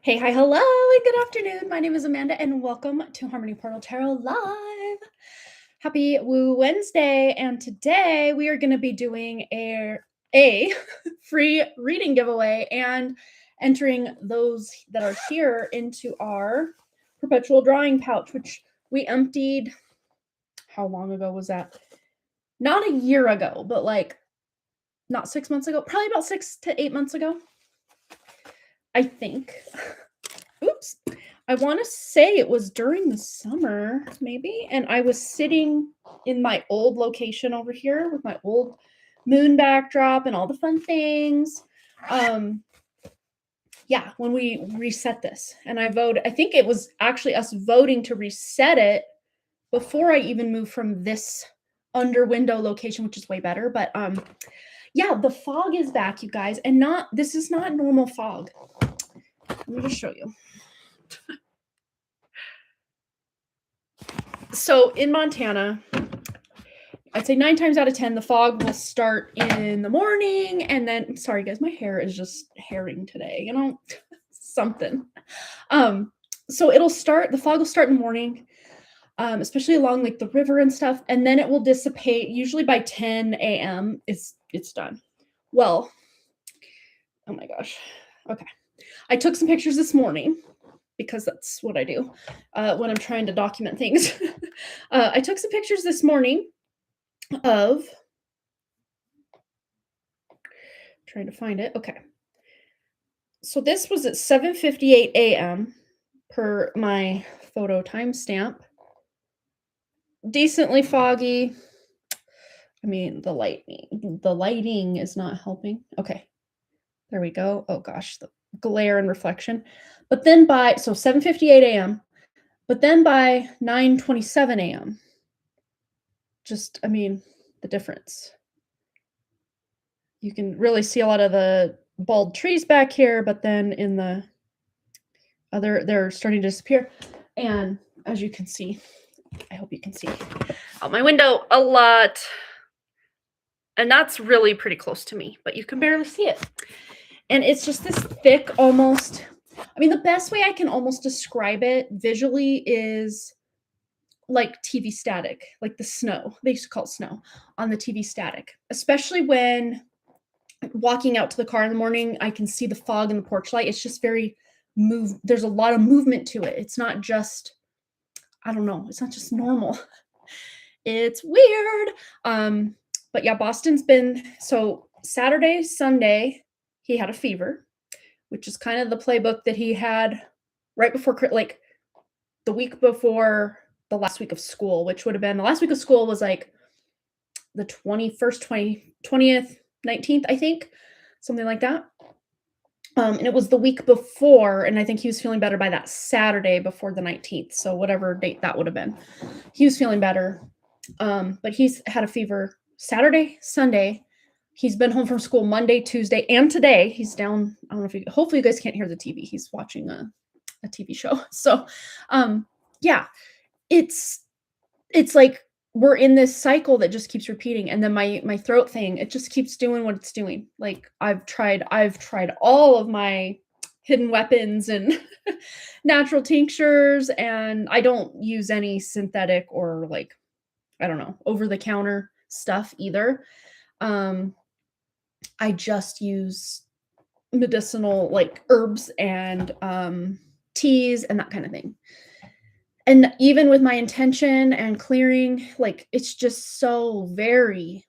Hey, hi, hello, and good afternoon. My name is Amanda, and welcome to Harmony Portal Tarot Live. Happy Woo Wednesday, and today we are going to be doing a free reading giveaway and entering those that are here into our perpetual drawing pouch, which we emptied. How long ago was that? Not a year ago, but like not 6 months ago, probably about 6 to 8 months ago, I think. Oops. I want to say it was during the summer, maybe. And I was sitting in my old location over here with my old moon backdrop and all the fun things. Yeah, when we reset this. And I voted, I think it was actually us voting to reset it before I even moved from this under window location, which is way better. But yeah, the fog is back, you guys. And this is not normal fog. Let me just show you. So in Montana, I'd say 9 times out of 10, the fog will start in the morning. And then, sorry guys, my hair is just herring today, you know, something. So the fog will start in the morning, especially along like the river and stuff. And then it will dissipate usually by 10 a.m. It's done. Well, oh my gosh. Okay. I took some pictures this morning because that's what I do when I'm trying to document things. I took some pictures this morning of, trying to find it. Okay. So this was at 7:58 a.m. per my photo timestamp. Decently foggy. I mean, the lighting is not helping. Okay. There we go. Oh gosh, the glare and reflection. But then so 7:58 a.m. But then by 9:27 a.m. Just, I mean, the difference. You can really see a lot of the bald trees back here, but then in the other, they're starting to disappear. And as you can see, I hope you can see out my window a lot. And that's really pretty close to me, but you can barely see it. And it's just this thick, almost, I mean, the best way I can almost describe it visually is like TV static, like the snow. They used to call it snow on the TV static, especially when walking out to the car in the morning, I can see the fog in the porch light. It's just very there's a lot of movement to it. It's not just, I don't know, it's not just normal. It's weird. But yeah, Boston's been, so Saturday, Sunday, he had a fever, which is kind of the playbook that he had right before, like the week before the last week of school, which would have been, the last week of school was like the 21st, 20th, 19th, I think, something like that. And it was the week before, and I think he was feeling better by that Saturday before the 19th. So whatever date that would have been, he was feeling better. But he's had a fever Saturday, Sunday. He's been home from school Monday, Tuesday, and today. He's down. I don't know if you, hopefully you guys can't hear the TV. He's watching a TV show. So, yeah, it's like we're in this cycle that just keeps repeating. And then my throat thing, it just keeps doing what it's doing. Like I've tried all of my hidden weapons and natural tinctures, and I don't use any synthetic or like, I don't know, over the counter stuff either. I just use medicinal like herbs and teas and that kind of thing. And even with my intention and clearing, like it's just so very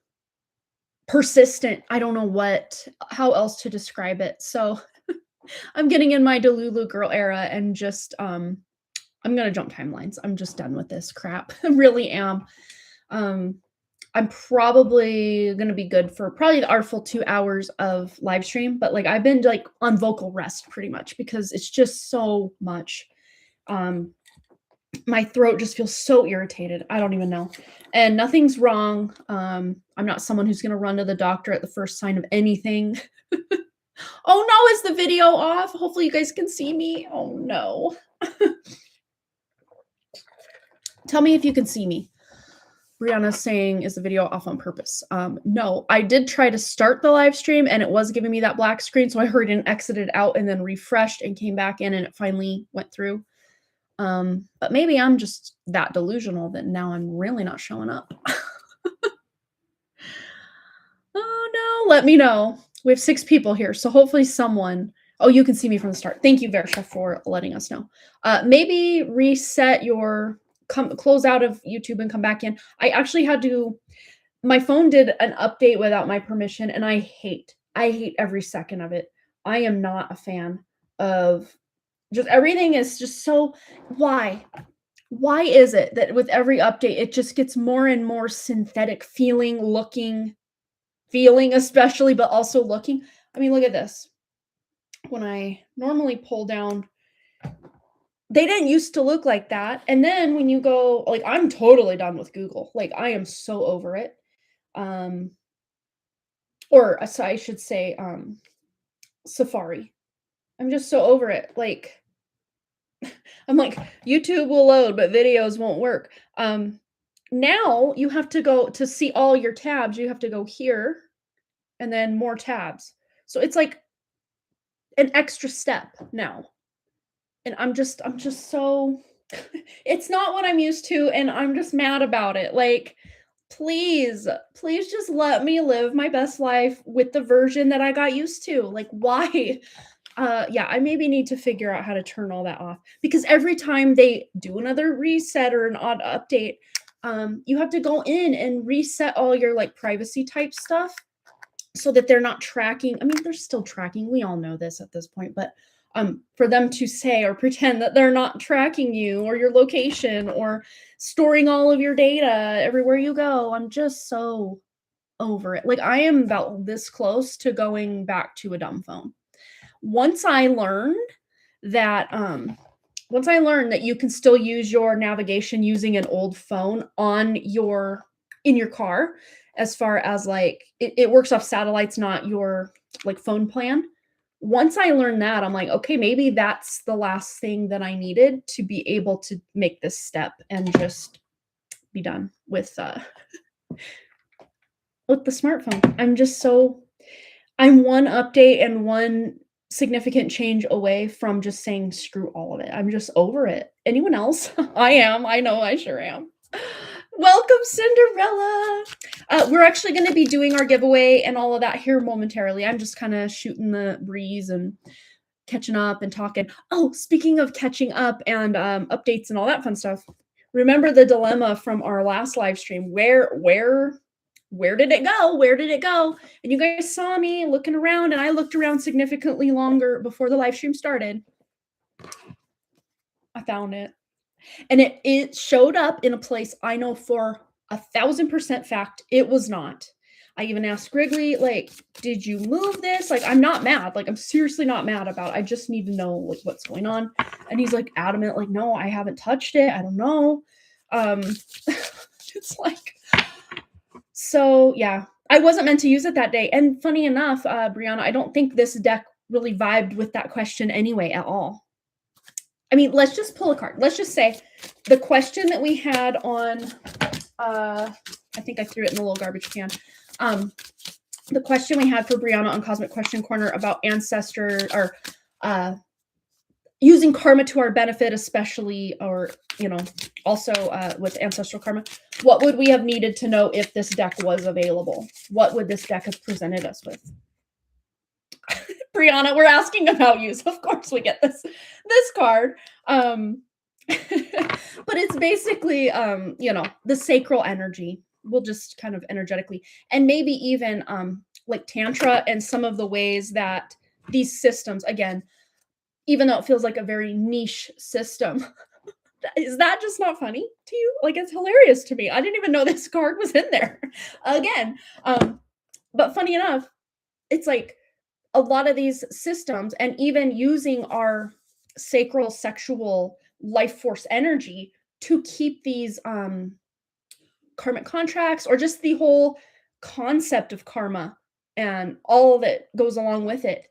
persistent. I don't know how else to describe it. So I'm getting in my Delulu girl era and just I'm gonna jump timelines. I'm just done with this crap. I really am. I'm probably gonna be good for probably our full 2 hours of live stream, but like I've been like on vocal rest pretty much because it's just so much. My throat just feels so irritated. I don't even know. And nothing's wrong. I'm not someone who's going to run to the doctor at the first sign of anything. Oh no, is the video off? Hopefully you guys can see me. Oh no. Tell me if you can see me. Brianna's saying, is the video off on purpose? No, I did try to start the live stream and it was giving me that black screen. So I hurried and exited out and then refreshed and came back in and it finally went through. But maybe I'm just that delusional that now I'm really not showing up. Oh no, let me know. We have 6 people here. So hopefully someone, oh, you can see me from the start. Thank you, Versha, for letting us know. Maybe reset your, close out of YouTube and come back in. I actually had to, my phone did an update without my permission and I hate every second of it. I am not a fan of just everything is just so, why is it that with every update it just gets more and more synthetic feeling, especially, but also looking. I mean, look at this. When I normally pull down, they didn't used to look like that. And then when you go, like, I'm totally done with Google. Like, I am so over it. Or so I should say, Safari. I'm just so over it. Like, I'm like, YouTube will load, but videos won't work. Now you have to go to see all your tabs. You have to go here and then more tabs. So it's like an extra step now. And I'm just so, it's not what I'm used to. And I'm just mad about it. Like, please just let me live my best life with the version that I got used to. Like, why? Yeah, I maybe need to figure out how to turn all that off because every time they do another reset or an odd update, you have to go in and reset all your like privacy type stuff so that they're not tracking. I mean, they're still tracking. We all know this at this point, but for them to say or pretend that they're not tracking you or your location or storing all of your data everywhere you go, I'm just so over it. Like, I am about this close to going back to a dumb phone. Once I learned that you can still use your navigation using an old phone in your car, as far as like it works off satellites, not your like phone plan. Once I learned that, I'm like, okay, maybe that's the last thing that I needed to be able to make this step and just be done with the smartphone. I'm one update and one significant change away from just saying screw all of it. I'm just over it. Anyone else? I am. I know I sure am. Welcome, Cinderella. We're actually going to be doing our giveaway and all of that here momentarily. I'm just kind of shooting the breeze and catching up and talking. Oh, speaking of catching up and updates and all that fun stuff, remember the dilemma from our last live stream? Where did it go? Where did it go? And you guys saw me looking around, and I looked around significantly longer before the live stream started. I found it. And it showed up in a place I know for 1,000% fact it was not. I even asked Wrigley, like, did you move this? Like, I'm not mad. Like, I'm seriously not mad about it. I just need to know like what's going on. And he's like adamant, like, no, I haven't touched it. I don't know. It's like, so yeah, I wasn't meant to use it that day. And funny enough, Brianna, I don't think this deck really vibed with that question anyway at all. I mean, let's just pull a card. Let's just say the question that we had on, I think I threw it in the little garbage can. The question we had for Brianna on Cosmic Question Corner about ancestor or using karma to our benefit, especially, or, you know, also with ancestral karma, what would we have needed to know if this deck was available? What would this deck have presented us with? Brianna, we're asking about you, so of course we get this card. But it's basically, you know, the sacral energy. We'll just kind of energetically, and maybe even like Tantra and some of the ways that these systems, again, even though it feels like a very niche system, is that just not funny to you? Like, it's hilarious to me. I didn't even know this card was in there. Again, but funny enough, it's like a lot of these systems, and even using our sacral sexual life force energy to keep these karmic contracts, or just the whole concept of karma and all that goes along with it,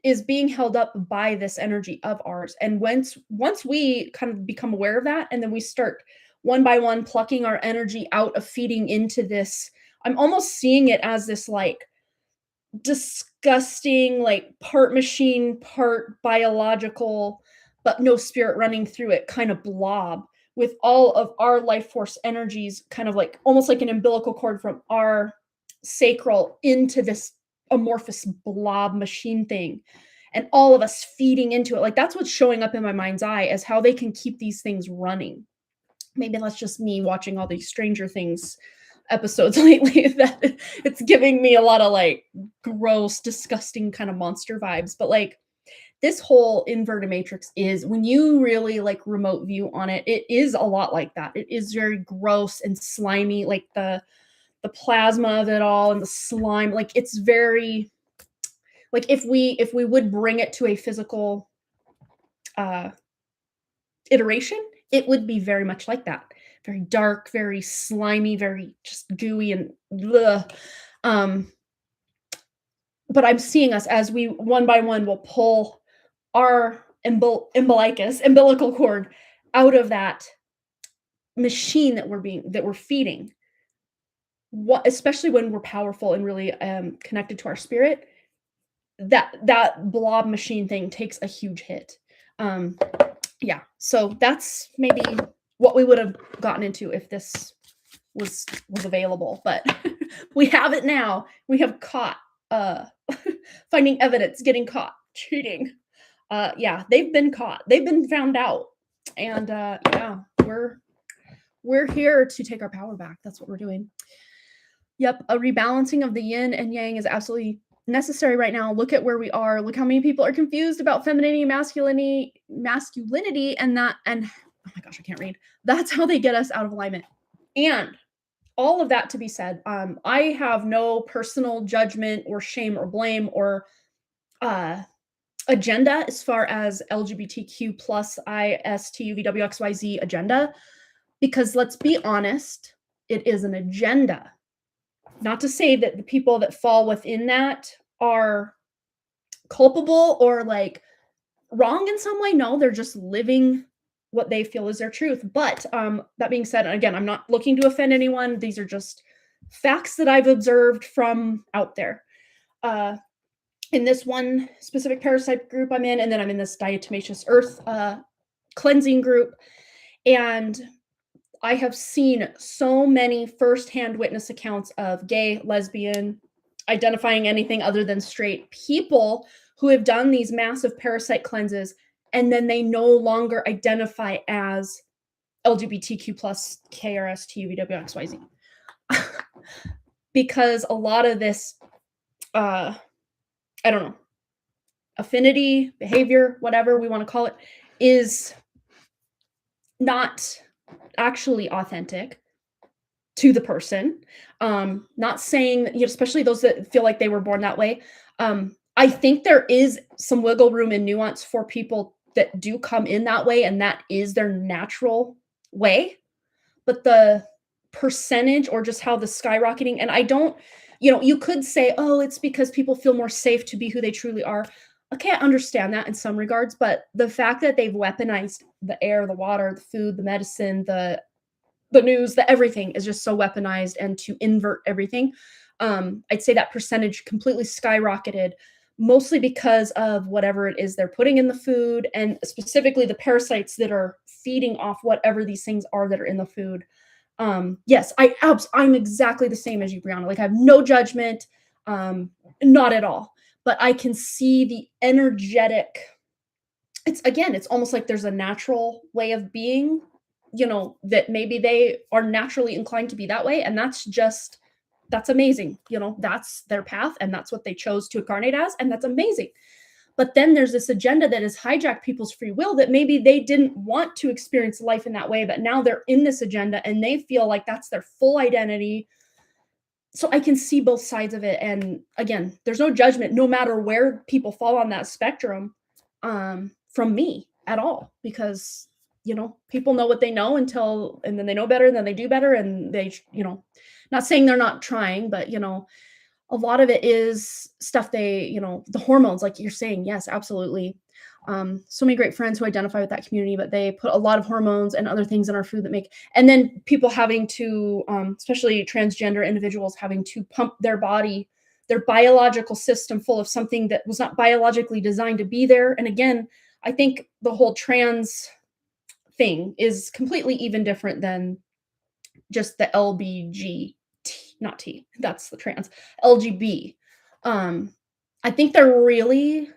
is being held up by this energy of ours. And once we kind of become aware of that, and then we start one by one plucking our energy out of feeding into this. I'm almost seeing it as this like disgusting, like part machine, part biological, but no spirit running through it kind of blob with all of our life force energies, kind of like almost like an umbilical cord from our sacral into this amorphous blob machine thing. And all of us feeding into it. Like that's what's showing up in my mind's eye as how they can keep these things running. Maybe that's just me watching all these Stranger Things episodes lately that it's giving me a lot of like gross, disgusting kind of monster vibes. But like this whole inverted matrix is when you really like remote view on it, it is a lot like that. It is very gross and slimy, like the plasma of it all and the slime. Like it's very like if we would bring it to a physical iteration, it would be very much like that. Very dark, very slimy, very just gooey and ugh. But I'm seeing us as we one by one will pull our umbilical cord out of that machine that we're feeding. What, especially when we're powerful and really connected to our spirit, that blob machine thing takes a huge hit. Yeah, so that's maybe what we would have gotten into if this was available, but we have it now. We have caught finding evidence, getting caught cheating. Yeah, they've been caught. They've been found out. And yeah, we're here to take our power back. That's what we're doing. Yep, a rebalancing of the yin and yang is absolutely necessary right now. Look at where we are. Look how many people are confused about femininity, masculinity, and oh my gosh, I can't read. That's how they get us out of alignment. And all of that to be said, I have no personal judgment or shame or blame or agenda as far as LGBTQ plus ISTUVWXYZ agenda, because let's be honest, it is an agenda. Not to say that the people that fall within that are culpable or like wrong in some way. No, they're just living what they feel is their truth. But that being said, again, I'm not looking to offend anyone. These are just facts that I've observed from out there. In this one specific parasite group I'm in, and then I'm in this diatomaceous earth cleansing group. And I have seen so many firsthand witness accounts of gay, lesbian, identifying anything other than straight people who have done these massive parasite cleanses, and then they no longer identify as LGBTQ plus KRSTUVWXYZ. Because a lot of this, I don't know, affinity, behavior, whatever we want to call it, is not actually authentic to the person. Not saying, especially those that feel like they were born that way. I think there is some wiggle room and nuance for people that do come in that way, and that is their natural way. But the percentage or just how the skyrocketing, and I don't, you could say, oh, it's because people feel more safe to be who they truly are. Okay, I understand that in some regards, but the fact that they've weaponized the air, the water, the food, the medicine, the news, the everything is just so weaponized, and to invert everything, I'd say that percentage completely skyrocketed, mostly because of whatever it is they're putting in the food, and specifically the parasites that are feeding off whatever these things are that are in the food. Yes, I'm exactly the same as you, Brianna. Like I have no judgment, not at all. But I can see the energetic. It's almost like there's a natural way of being, that maybe they are naturally inclined to be that way. And that's amazing. That's their path, and that's what they chose to incarnate as. And that's amazing. But then there's this agenda that has hijacked people's free will, that maybe they didn't want to experience life in that way, but now they're in this agenda and they feel like that's their full identity. So I can see both sides of it. And again, there's no judgment, no matter where people fall on that spectrum, from me at all, because, people know what they know and then they know better, and then they do better. And they, not saying they're not trying, but, a lot of it is stuff they, the hormones, like you're saying. Yes, absolutely. So many great friends who identify with that community, but they put a lot of hormones and other things in our food that make, and then people having to, especially transgender individuals, having to pump their body, their biological system full of something that was not biologically designed to be there. And again, I think the whole trans thing is completely even different than just the LBG, not T, that's the trans, LGB. I think they're really,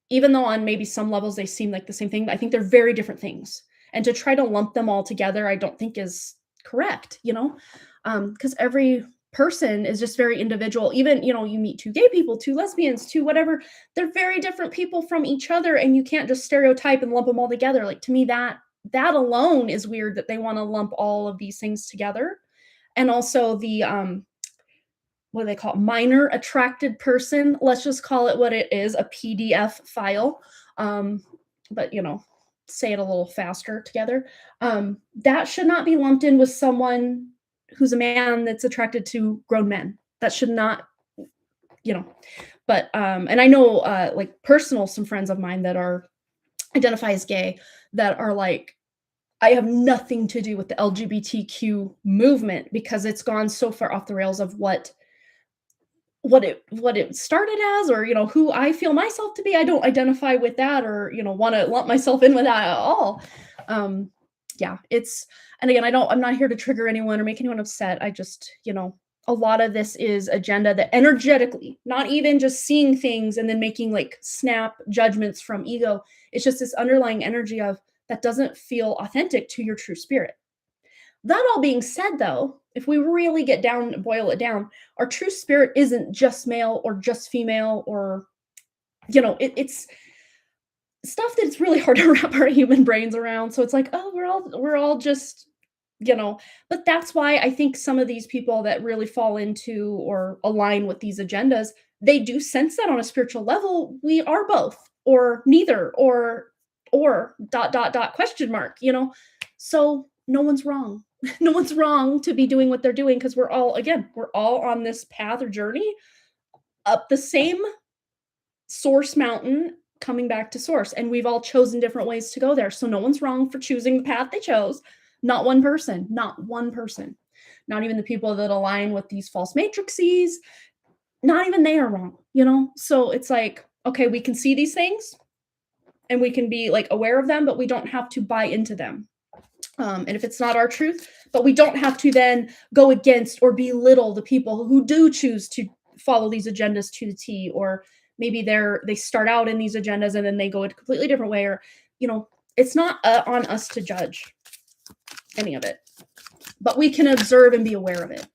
even though on maybe some levels they seem like the same thing, I think they're very different things. And to try to lump them all together, I don't think is correct, because every person is just very individual. Even, you meet two gay people, two lesbians, two whatever, they're very different people from each other, and you can't just stereotype and lump them all together. Like, to me, that alone is weird, that they want to lump all of these things together. And also the what do they call it? Minor attracted person. Let's just call it what it is, a PDF file. But say it a little faster together. That should not be lumped in with someone who's a man that's attracted to grown men. That should not, but and I know like some friends of mine that are identify as gay, that are like, I have nothing to do with the LGBTQ movement, because it's gone so far off the rails of what it started as, or who I feel myself to be. I don't identify with that, or want to lump myself in with that at all. Yeah, and again, I'm not here to trigger anyone or make anyone upset. I just, a lot of this is agenda that energetically, not even just seeing things and then making like snap judgments from ego. It's just this underlying energy of that doesn't feel authentic to your true spirit. That all being said, though, if we really boil it down, our true spirit isn't just male or just female, or, it's stuff that's really hard to wrap our human brains around. So it's like, oh, we're all just, but that's why I think some of these people that really fall into or align with these agendas, they do sense that on a spiritual level, we are both, or neither, or question mark, so no one's wrong. No one's wrong to be doing what they're doing, because we're all on this path or journey up the same source mountain, coming back to source, and we've all chosen different ways to go there. So no one's wrong for choosing the path they chose. Not one person, not even the people that align with these false matrices, not even they are wrong, So it's like, okay, we can see these things and we can be like aware of them, but we don't have to buy into them. And if it's not our truth, but we don't have to then go against or belittle the people who do choose to follow these agendas to the T, or maybe they start out in these agendas and then they go a completely different way, or, it's not on us to judge any of it, but we can observe and be aware of it,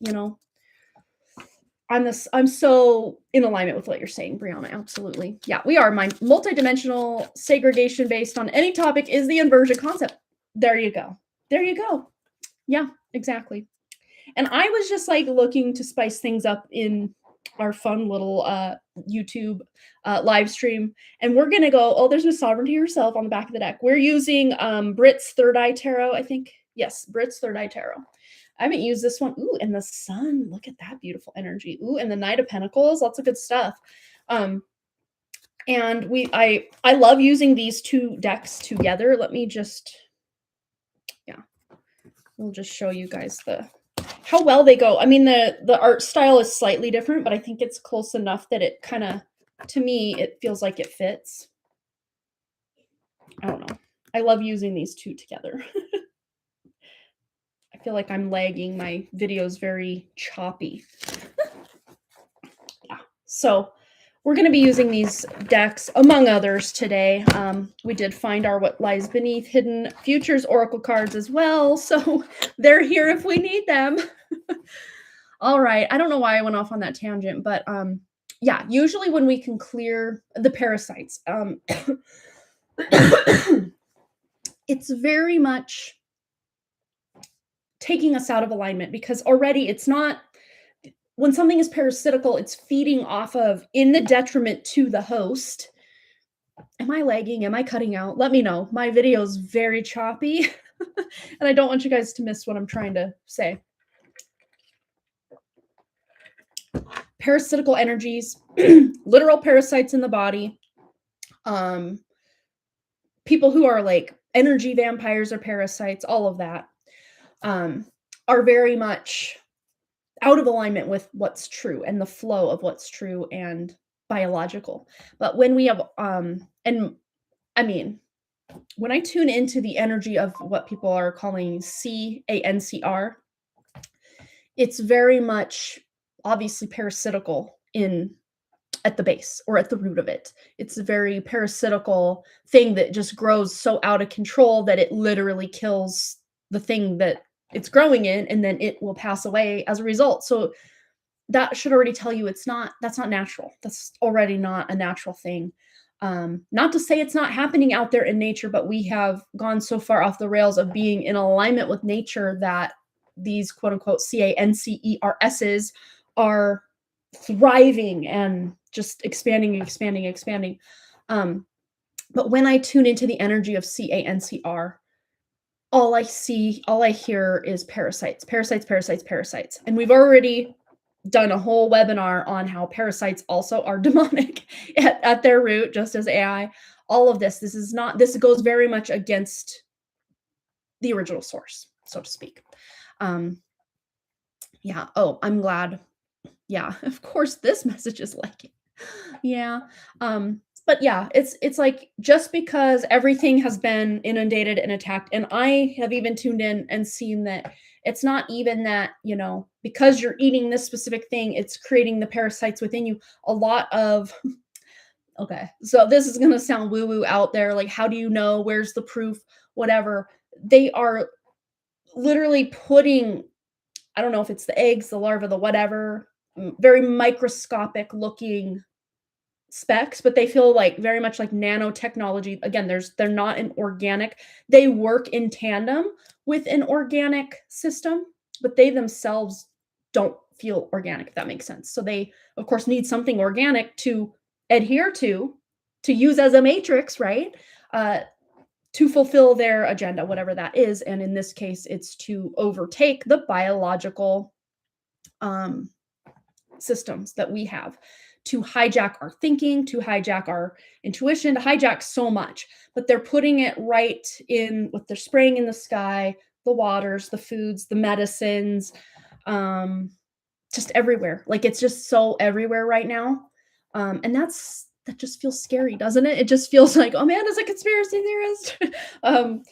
I'm so in alignment with what you're saying, Brianna. Absolutely. Yeah, we are. My multidimensional segregation based on any topic is the inversion concept. There you go. Yeah, exactly. And I was just like looking to spice things up in our fun little YouTube live stream. And we're going to go, oh, there's Miss Sovereignty herself on the back of the deck. We're using Brit's Third Eye Tarot, I think. Yes, Brit's Third Eye Tarot. I haven't used this one. Ooh, and the sun. Look at that beautiful energy. Ooh, and the Knight of Pentacles. Lots of good stuff. And I love using these two decks together. Let me just... We'll just show you guys how well they go. I mean, the art style is slightly different, but I think it's close enough that it kind of, to me, it feels like it fits. I don't know. I love using these two together. I feel like I'm lagging. My video's very choppy. Yeah. So we're going to be using these decks, among others, today. We did find our What Lies Beneath Hidden Futures Oracle cards as well, so they're here if we need them. All right. I don't know why I went off on that tangent, but yeah, usually when we can clear the parasites, it's very much taking us out of alignment, because already it's not... When something is parasitical, it's feeding off of, in the detriment to the host. Am I lagging? Am I cutting out? Let me know. My video is very choppy, and I don't want you guys to miss what I'm trying to say. parasitical energies, literal parasites in the body, people who are like energy vampires or parasites, all of that, are very much out of alignment with what's true and the flow of what's true and biological. But when we have, and I mean, when I tune into the energy of what people are calling CANCR, it's very much obviously parasitical in at the base or at the root of it. It's a very parasitical thing that just grows so out of control that it literally kills the thing that it's growing in, and then it will pass away as a result. So that should already tell you that's not natural. That's already not a natural thing. Not to say it's not happening out there in nature, but we have gone so far off the rails of being in alignment with nature that these quote unquote CANCERSs are thriving and just expanding. But when I tune into the energy of CANCR, all I hear is parasites. And we've already done a whole webinar on how parasites also are demonic at their root, just as AI. All of this goes very much against the original source, so to speak. Yeah. Oh, I'm glad. Yeah, of course this message is like it. Yeah. But yeah, it's like just because everything has been inundated and attacked, and I have even tuned in and seen that it's not even that, because you're eating this specific thing, it's creating the parasites within you. A lot of, okay, so this is going to sound woo-woo out there. Like, how do you know? Where's the proof? Whatever. They are literally putting, I don't know if it's the eggs, the larva, the whatever, very microscopic looking specs, but they feel like very much like nanotechnology. Again, they're not an organic. They work in tandem with an organic system, but they themselves don't feel organic, if that makes sense. So they, of course, need something organic to adhere to use as a matrix, right? To fulfill their agenda, whatever that is. And in this case, it's to overtake the biological systems that we have, to hijack our thinking, to hijack our intuition, to hijack so much. But they're putting it right in what they're spraying in the sky, the waters, the foods, the medicines, just everywhere. Like, it's just so everywhere right now. And that just feels scary, doesn't it? It just feels like, oh man, is a conspiracy theorist.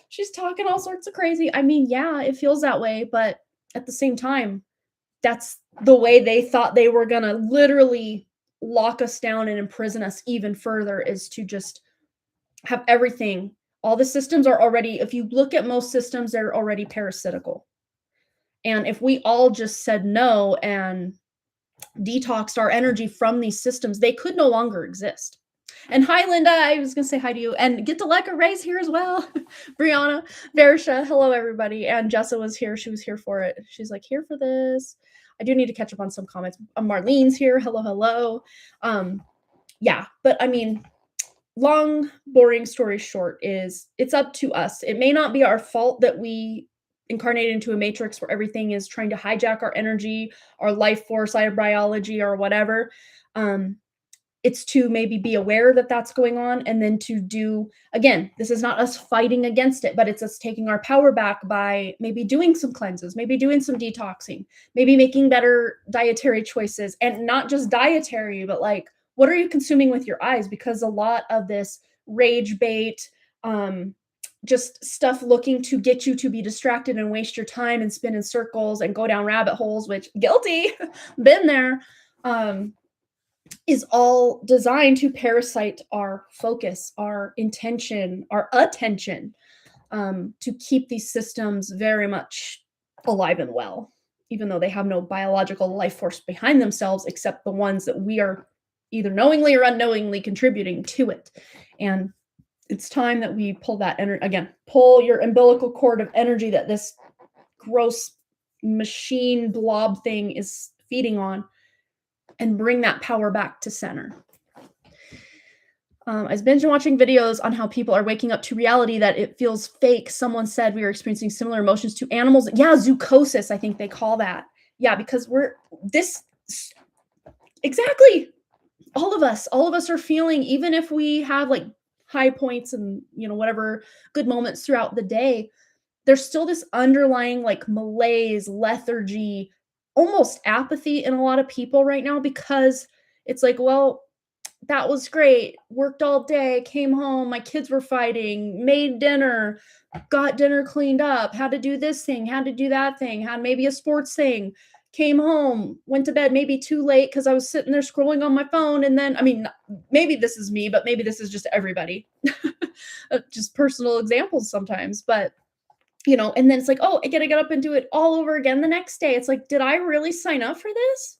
She's talking all sorts of crazy. I mean, yeah, it feels that way, but at the same time, that's the way they thought they were gonna literally lock us down and imprison us even further, is to just have everything. All the systems are already, if you look at most systems, they're already parasitical. And if we all just said no and detoxed our energy from these systems, they could no longer exist. And hi, Linda. I was going to say hi to you. And get to Lekka Ray's here as well. Brianna, Versha, hello, everybody. And Jessa was here. She was here for it. She's like, here for this. I do need to catch up on some comments. Marlene's here. Hello. Yeah, but I mean, long, boring story short is it's up to us. It may not be our fault that we incarnated into a matrix where everything is trying to hijack our energy, our life force, our biology, or whatever. It's to maybe be aware that that's going on, and then to do, again, this is not us fighting against it, but it's us taking our power back by maybe doing some cleanses, maybe doing some detoxing, maybe making better dietary choices, and not just dietary, but like, what are you consuming with your eyes? Because a lot of this rage bait, just stuff looking to get you to be distracted and waste your time and spin in circles and go down rabbit holes, which guilty, been there, is all designed to parasite our focus, our intention, our attention, to keep these systems very much alive and well, even though they have no biological life force behind themselves, except the ones that we are either knowingly or unknowingly contributing to it. And it's time that we pull that energy, again, pull your umbilical cord of energy that this gross machine blob thing is feeding on, and bring that power back to center. I've been watching videos on how people are waking up to reality that it feels fake. Someone said we are experiencing similar emotions to animals. Yeah, zoochosis, I think they call that. Yeah, because Exactly. All of us are feeling, even if we have like high points and, whatever good moments throughout the day, there's still this underlying like malaise, lethargy, almost apathy in a lot of people right now because it's like, well, that was great. Worked all day, came home, my kids were fighting, made dinner, got dinner cleaned up, had to do this thing, had to do that thing, had maybe a sports thing, came home, went to bed maybe too late because I was sitting there scrolling on my phone. And then, I mean, maybe this is me, but maybe this is just everybody. Just personal examples sometimes. But, and then it's like, oh, I got to get up and do it all over again the next day. It's like, did I really sign up for this?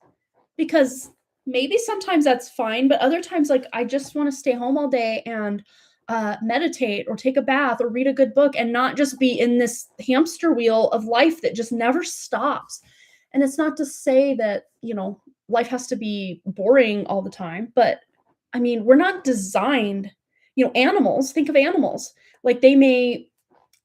Because maybe sometimes that's fine, but other times, like, I just want to stay home all day and meditate or take a bath or read a good book and not just be in this hamster wheel of life that just never stops. And it's not to say that, life has to be boring all the time, but I mean, we're not designed, animals, think of animals, like they may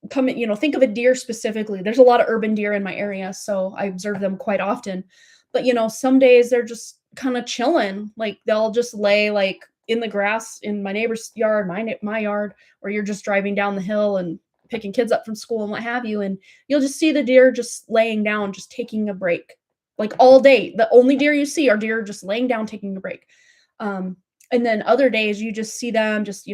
come in, think of a deer specifically. There's a lot of urban deer in my area, so I observe them quite often. But some days they're just kind of chilling. Like they'll just lay like in the grass in my neighbor's yard, my yard, or you're just driving down the hill and picking kids up from school and what have you, and you'll just see the deer just laying down, just taking a break, like all day. The only deer you see are deer just laying down, taking a break. And then other days you just see them just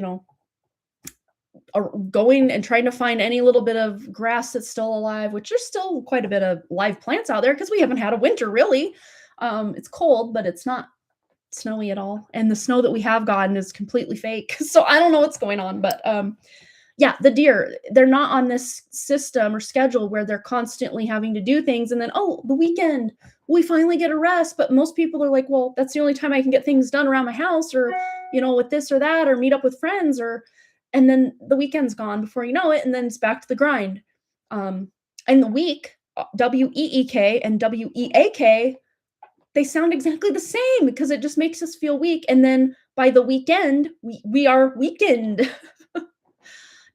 are going and trying to find any little bit of grass that's still alive, which there's still quite a bit of live plants out there because we haven't had a winter really. It's cold, but it's not snowy at all. And the snow that we have gotten is completely fake. So I don't know what's going on, but yeah, the deer, they're not on this system or schedule where they're constantly having to do things. And then, oh, the weekend, we finally get a rest. But most people are like, well, that's the only time I can get things done around my house or, with this or that, or meet up with friends and then the weekend's gone before you know it. And then it's back to the grind. And the week, WEEK and WEAK, they sound exactly the same because it just makes us feel weak. And then by the weekend, we are weakened.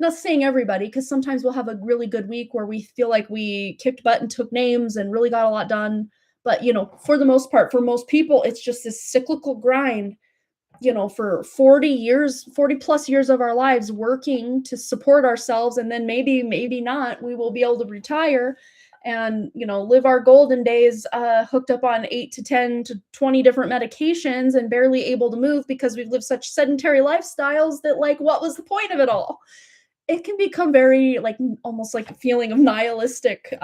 Not saying everybody, because sometimes we'll have a really good week where we feel like we kicked butt and took names and really got a lot done. But, for the most part, for most people, it's just this cyclical grind, for 40 years, 40 plus years of our lives working to support ourselves. And then maybe not, we will be able to retire and, live our golden days hooked up on 8 to 10 to 20 different medications and barely able to move because we've lived such sedentary lifestyles that, like, what was the point of it all? It can become very, like, almost like a feeling of nihilistic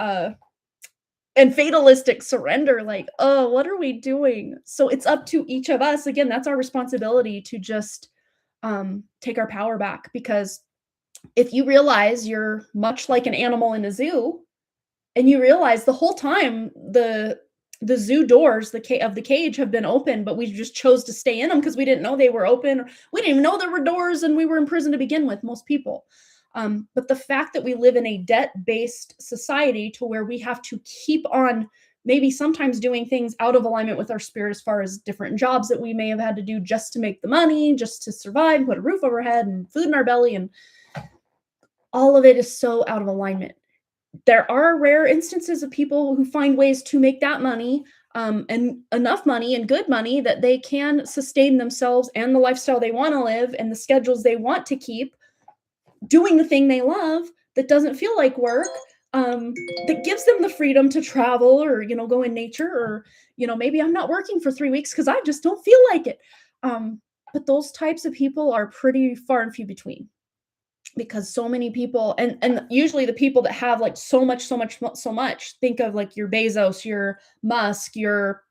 and fatalistic surrender, like, oh, what are we doing? So it's up to each of us. Again, that's our responsibility to just take our power back. Because if you realize you're much like an animal in a zoo, and you realize the whole time the zoo doors, of the cage have been open, but we just chose to stay in them because we didn't know they were open. Or we didn't even know there were doors, and we were in prison to begin with, most people. But the fact that we live in a debt-based society to where we have to keep on maybe sometimes doing things out of alignment with our spirit, as far as different jobs that we may have had to do just to make the money, just to survive, put a roof over our head and food in our belly, and all of it is so out of alignment. There are rare instances of people who find ways to make that money, and enough money and good money that they can sustain themselves and the lifestyle they want to live and the schedules they want to keep, doing the thing they love that doesn't feel like work, that gives them the freedom to travel or, go in nature, or, maybe I'm not working for 3 weeks because I just don't feel like it. But those types of people are pretty far and few between, because so many people, and usually the people that have like so much, think of like your Bezos, your Musk, your,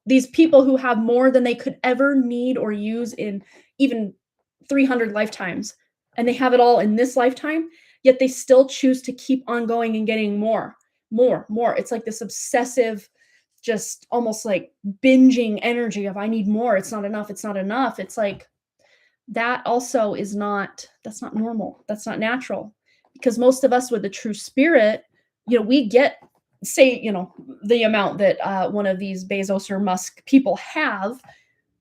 these people who have more than they could ever need or use in even 300 lifetimes. And they have it all in this lifetime, yet they still choose to keep on going and getting more. It's like this obsessive, just almost like binging energy of, I need more. It's not enough. It's like, that also that's not normal. That's not natural, because most of us with the true spirit, we get, say, the amount that one of these Bezos or Musk people have.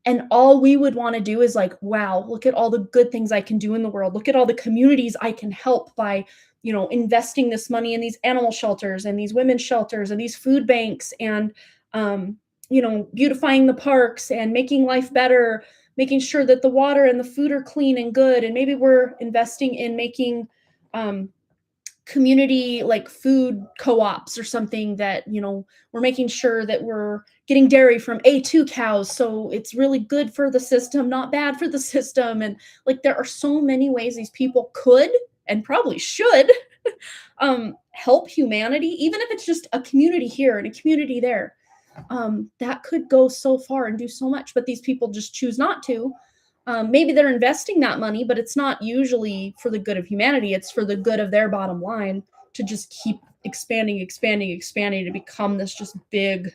And all we would want to do is like, wow, look at all the good things I can do in the world. Look at all the communities I can help by, investing this money in these animal shelters and these women's shelters and these food banks. And, beautifying the parks and making life better, making sure that the water and the food are clean and good. And maybe we're investing in making um, community like food co-ops or something that we're making sure that we're getting dairy from A2 cows, so it's really good for the system, not bad for the system. And like there are so many ways these people could and probably should help humanity, even if it's just a community here and a community there. That could go so far and do so much, but these people just choose not to. Maybe they're investing that money, but it's not usually for the good of humanity. It's for the good of their bottom line to just keep expanding, expanding, expanding to become this just big,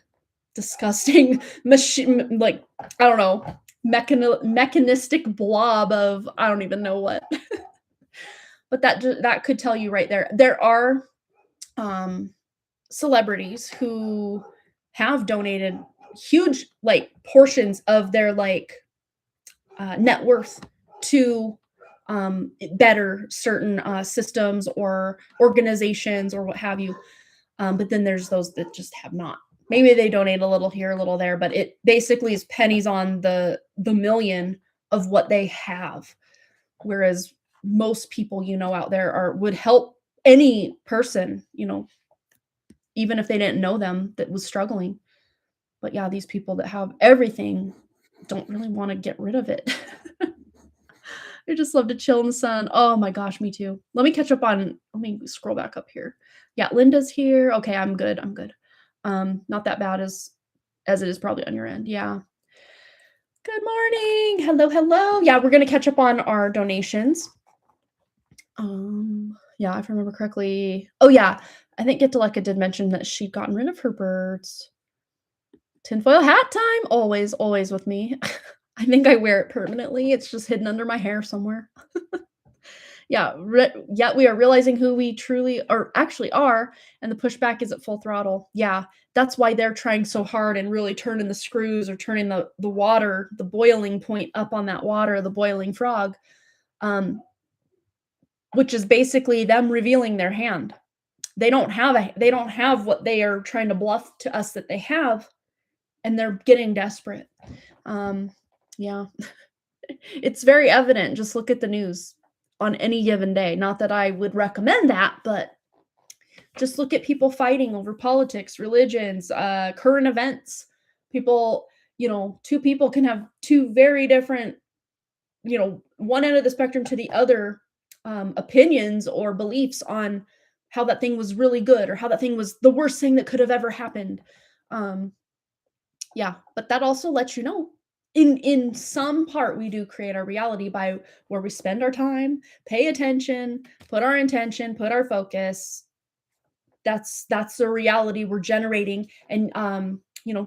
disgusting machine, like, I don't know, mechanistic blob of I don't even know what. But that could tell you right there. There are celebrities who have donated huge like portions of their like net worth to better certain systems or organizations or what have you. But then there's those that just have not. Maybe they donate a little here, a little there, but it basically is pennies on the million of what they have. Whereas most people out there would help any person, even if they didn't know them that was struggling. But yeah, these people that have everything don't really want to get rid of it. I just love to chill in the sun. Oh my gosh, me too. Let me scroll back up here. Yeah, Linda's here. Okay, I'm good. I'm good. Not that bad as it is probably on your end. Yeah. Good morning. Hello, hello. Yeah, we're gonna catch up on our donations. Yeah, if I remember correctly. Oh yeah, I think Get Deleka did mention that she'd gotten rid of her birds. Tinfoil hat time, always, always with me. I think I wear it permanently. It's just hidden under my hair somewhere. Yeah, yet we are realizing who we truly or actually are, and the pushback is at full throttle. Yeah, that's why they're trying so hard and really turning the screws or turning the water, the boiling point up on that water, the boiling frog, which is basically them revealing their hand. They don't have what they are trying to bluff to us that they have, and they're getting desperate. Yeah. It's very evident. Just look at the news on any given day. Not that I would recommend that, but just look at people fighting over politics, religions, current events. People, two people can have two very different, one end of the spectrum to the other opinions or beliefs on how that thing was really good or how that thing was the worst thing that could have ever happened. Yeah, but that also lets you know in some part we do create our reality by where we spend our time, pay attention, put our intention, put our focus. That's the reality we're generating. And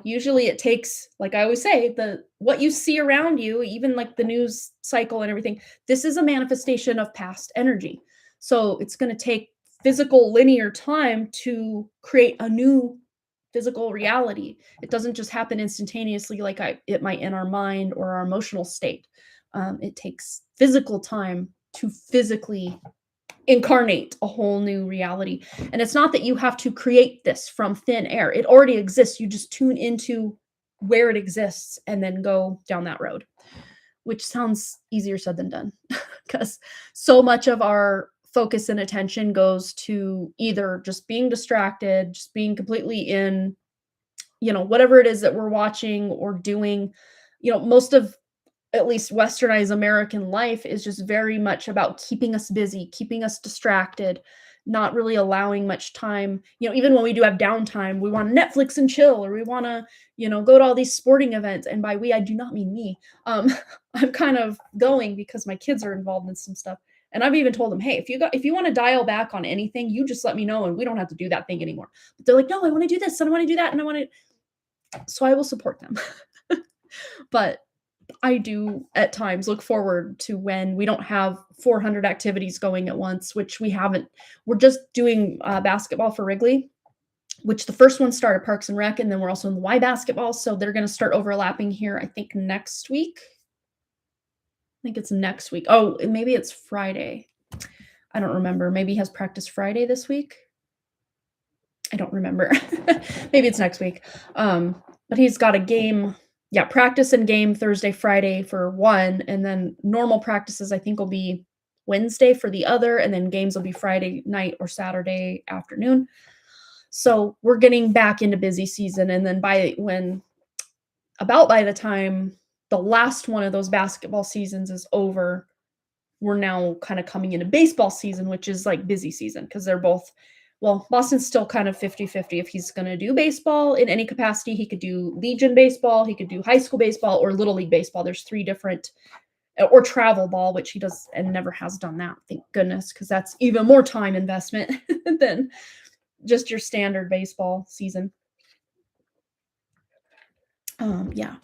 usually it takes, like I always say, the what you see around you, even like the news cycle and everything, this is a manifestation of past energy. So it's going to take physical linear time to create a new physical reality. It doesn't just happen instantaneously like it might in our mind or our emotional state. It takes physical time to physically incarnate a whole new reality. And it's not that you have to create this from thin air. It already exists. You just tune into where it exists and then go down that road, which sounds easier said than done because so much of our focus and attention goes to either just being distracted, just being completely in, whatever it is that we're watching or doing. Most of at least westernized American life is just very much about keeping us busy, keeping us distracted, not really allowing much time. Even when we do have downtime, we want to Netflix and chill, or we want to, go to all these sporting events. And by we, I do not mean me. I'm kind of going because my kids are involved in some stuff. And I've even told them, hey, if you want to dial back on anything, you just let me know and we don't have to do that thing anymore. But they're like, no, I want to do this and I want to do that and I want to. So I will support them. But I do at times look forward to when we don't have 400 activities going at once, which we haven't. We're just doing basketball for Wrigley, which the first one started Parks and Rec, and then we're also in the Y basketball. So they're going to start overlapping here, I think, next week. I think it's next week. Oh, maybe it's Friday. I don't remember. Maybe he has practice Friday this week. I don't remember. Maybe it's next week. But but he's got a game, yeah, practice and game Thursday, Friday for one, and then normal practices I think will be Wednesday for the other, and then games will be Friday night or Saturday afternoon. So we're getting back into busy season, and then by the time the last one of those basketball seasons is over, we're now kind of coming into baseball season, which is like busy season because they're both, well, Boston's still kind of 50-50 if he's going to do baseball in any capacity. He could do Legion baseball, he could do high school baseball, or Little League baseball. There's three different, or travel ball, which he does and never has done that, thank goodness, because that's even more time investment than just your standard baseball season. Yeah.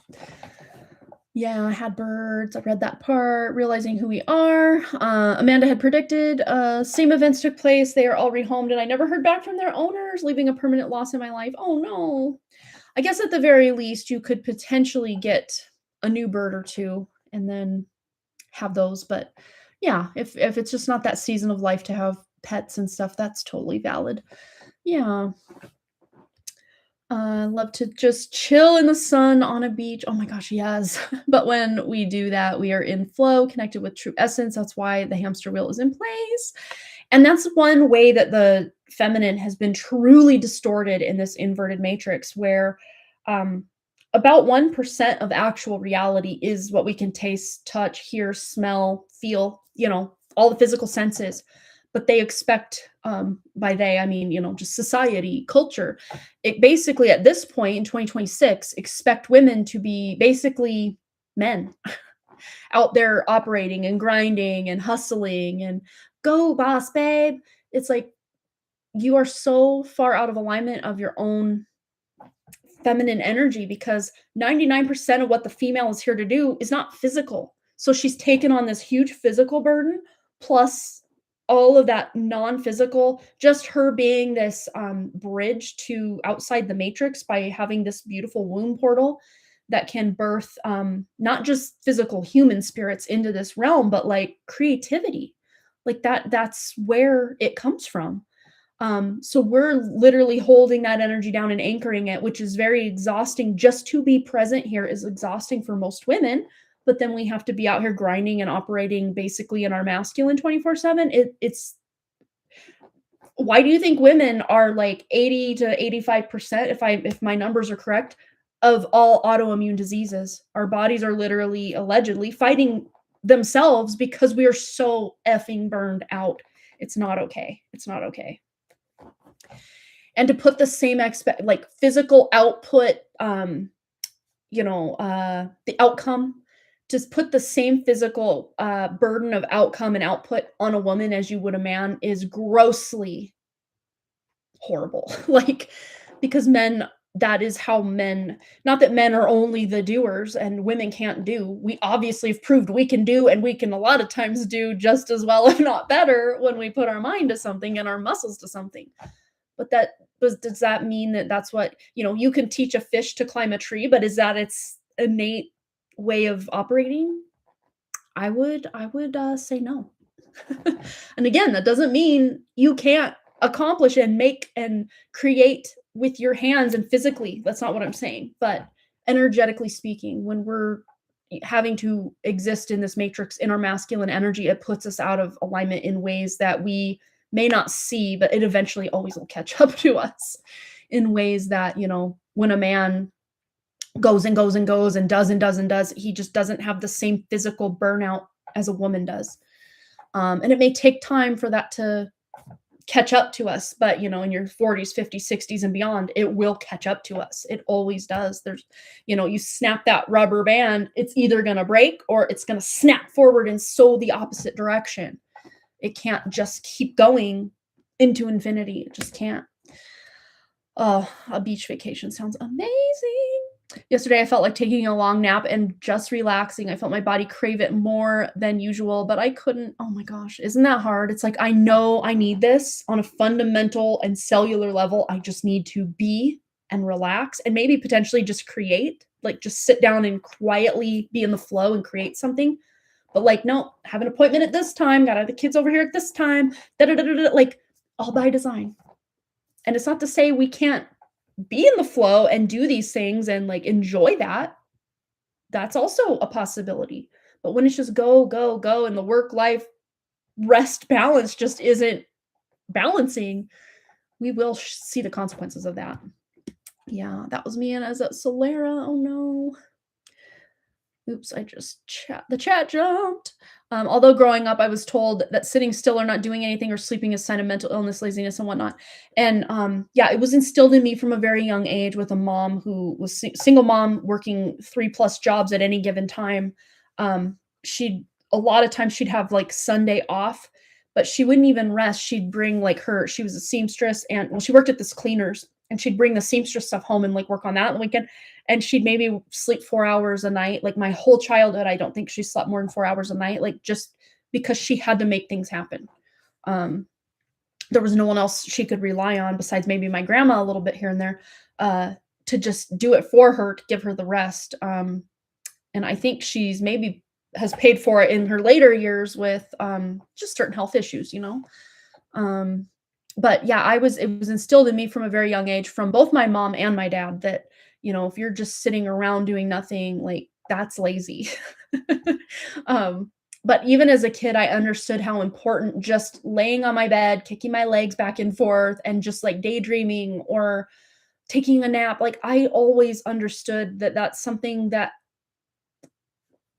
Yeah, I had birds. I read that part. Realizing who we are. Amanda had predicted. Same events took place. They are all rehomed, and I never heard back from their owners, leaving a permanent loss in my life. Oh no. I guess at the very least, you could potentially get a new bird or two, and then have those. But yeah, if it's just not that season of life to have pets and stuff, that's totally valid. Yeah. Love to just chill in the sun on a beach. Oh my gosh, yes. But when we do that, we are in flow, connected with true essence. That's why the hamster wheel is in place. And that's one way that the feminine has been truly distorted in this inverted matrix, where about 1% of actual reality is what we can taste, touch, hear, smell, feel, all the physical senses. But they expect, by they, I mean, just society, culture. It basically, at this point in 2026, expect women to be basically men out there operating and grinding and hustling and go boss babe. It's like you are so far out of alignment of your own feminine energy, because 99% of what the female is here to do is not physical. So she's taken on this huge physical burden plus all of that non-physical, just her being this bridge to outside the matrix by having this beautiful womb portal that can birth not just physical human spirits into this realm, but like creativity. Like that's where it comes from. So we're literally holding that energy down and anchoring it, which is very exhausting. Just to be present here is exhausting for most women, but then we have to be out here grinding and operating basically in our masculine 24/7. It's why do you think women are like 80 to 85%, if my numbers are correct, of all autoimmune diseases? Our bodies are literally allegedly fighting themselves because we are so effing burned out. It's not okay. It's not okay. And to put the same physical output, the outcome, just put the same physical burden of outcome and output on a woman as you would a man is grossly horrible. Because that is how men, not that men are only the doers and women can't do. We obviously have proved we can do, and we can a lot of times do just as well, if not better, when we put our mind to something and our muscles to something. But does that mean that that's what, you can teach a fish to climb a tree, but is that its innate way of operating? I would say no. And again, that doesn't mean you can't accomplish and make and create with your hands and physically. That's not what I'm saying. But energetically speaking, when we're having to exist in this matrix in our masculine energy, it puts us out of alignment in ways that we may not see, but it eventually always will catch up to us in ways that, when a man goes and goes and goes and does and does and does, he just doesn't have the same physical burnout as a woman does. And it may take time for that to catch up to us, but in your 40s, 50s, 60s and beyond, it will catch up to us. It always does. There's, you snap that rubber band, it's either going to break or it's going to snap forward and sew the opposite direction. It can't just keep going into infinity. It just can't. Oh, a beach vacation sounds amazing. Yesterday, I felt like taking a long nap and just relaxing. I felt my body crave it more than usual, but I couldn't. Oh my gosh, isn't that hard? It's like, I know I need this on a fundamental and cellular level. I just need to be and relax and maybe potentially just create, just sit down and quietly be in the flow and create something. But no, have an appointment at this time, gotta have the kids over here at this time, all by design. And it's not to say we can't be in the flow and do these things and, like, enjoy that, that's also a possibility. But when it's just go, go, go, and the work-life rest balance just isn't balancing, we will see the consequences of that. Yeah, that was me and as a Solera. Oh no. Oops, I just the chat jumped. Although growing up, I was told that sitting still or not doing anything or sleeping is sign of mental illness, laziness, and whatnot. And yeah, it was instilled in me from a very young age with a mom who was single mom working 3+ jobs at any given time. She'd a lot of times she'd have like Sunday off, but she wouldn't even rest. She'd bring like she was a seamstress and well, she worked at this cleaners and she'd bring the seamstress stuff home and like work on that on the weekend and she'd maybe sleep 4 hours a night. Like my whole childhood, I don't think she slept more than 4 hours a night, like just because she had to make things happen. Um, there was no one else she could rely on besides maybe my grandma a little bit here and there to just do it for her, to give her the rest. And I think she's maybe has paid for it in her later years with just certain health issues, you know. But yeah, it was instilled in me from a very young age from both my mom and my dad that, you know, if you're just sitting around doing nothing, like that's lazy. But even as a kid, I understood how important just laying on my bed, kicking my legs back and forth, and just like daydreaming or taking a nap. Like I always understood that that's something that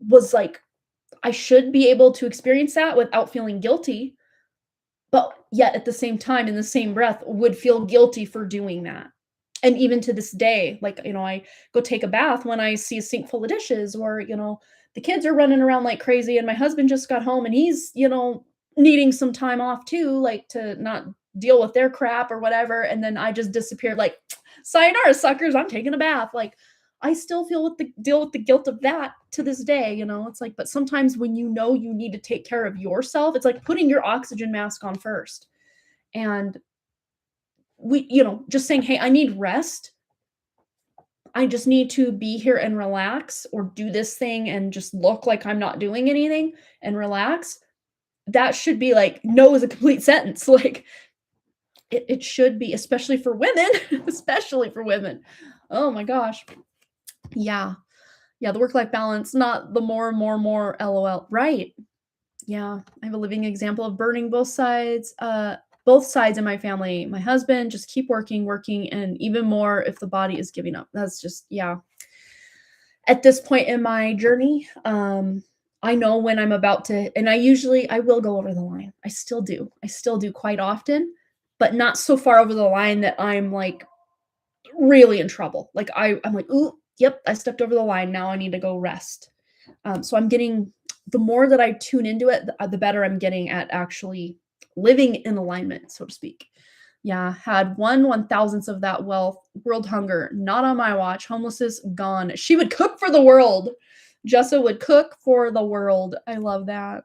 was like I should be able to experience that without feeling guilty, but yet at the same time, in the same breath, would feel guilty for doing that. And even to this day, like, you know, I go take a bath when I see a sink full of dishes, or, you know, the kids are running around like crazy, and my husband just got home and he's, you know, needing some time off too, like to not deal with their crap or whatever. And then I just disappeared, like, sayonara, suckers, I'm taking a bath. Like, I still deal with the guilt of that to this day, you know. It's like, but sometimes when you know you need to take care of yourself, it's like putting your oxygen mask on first. And you know, just saying, "Hey, I need rest. I just need to be here and relax or do this thing and just look like I'm not doing anything and relax." That should be like no is a complete sentence. Like it should be, especially for women, especially for women. Oh my gosh. Yeah. Yeah, the work-life balance, not the more, LOL. Right. Yeah, I have a living example of burning both sides in my family. My husband, just keep working, working, and even more if the body is giving up. That's just, yeah. At this point in my journey, I know when I'm about to, and I will go over the line. I still do. I still do quite often, but not so far over the line that I'm like really in trouble. Like I'm like, ooh, yep, I stepped over the line. Now I need to go rest. So I'm getting the more that I tune into it, the better I'm getting at actually living in alignment, so to speak. Yeah, had 1/1000th of that wealth. World hunger, not on my watch. Homelessness, gone. She would cook for the world. Jessa would cook for the world. I love that.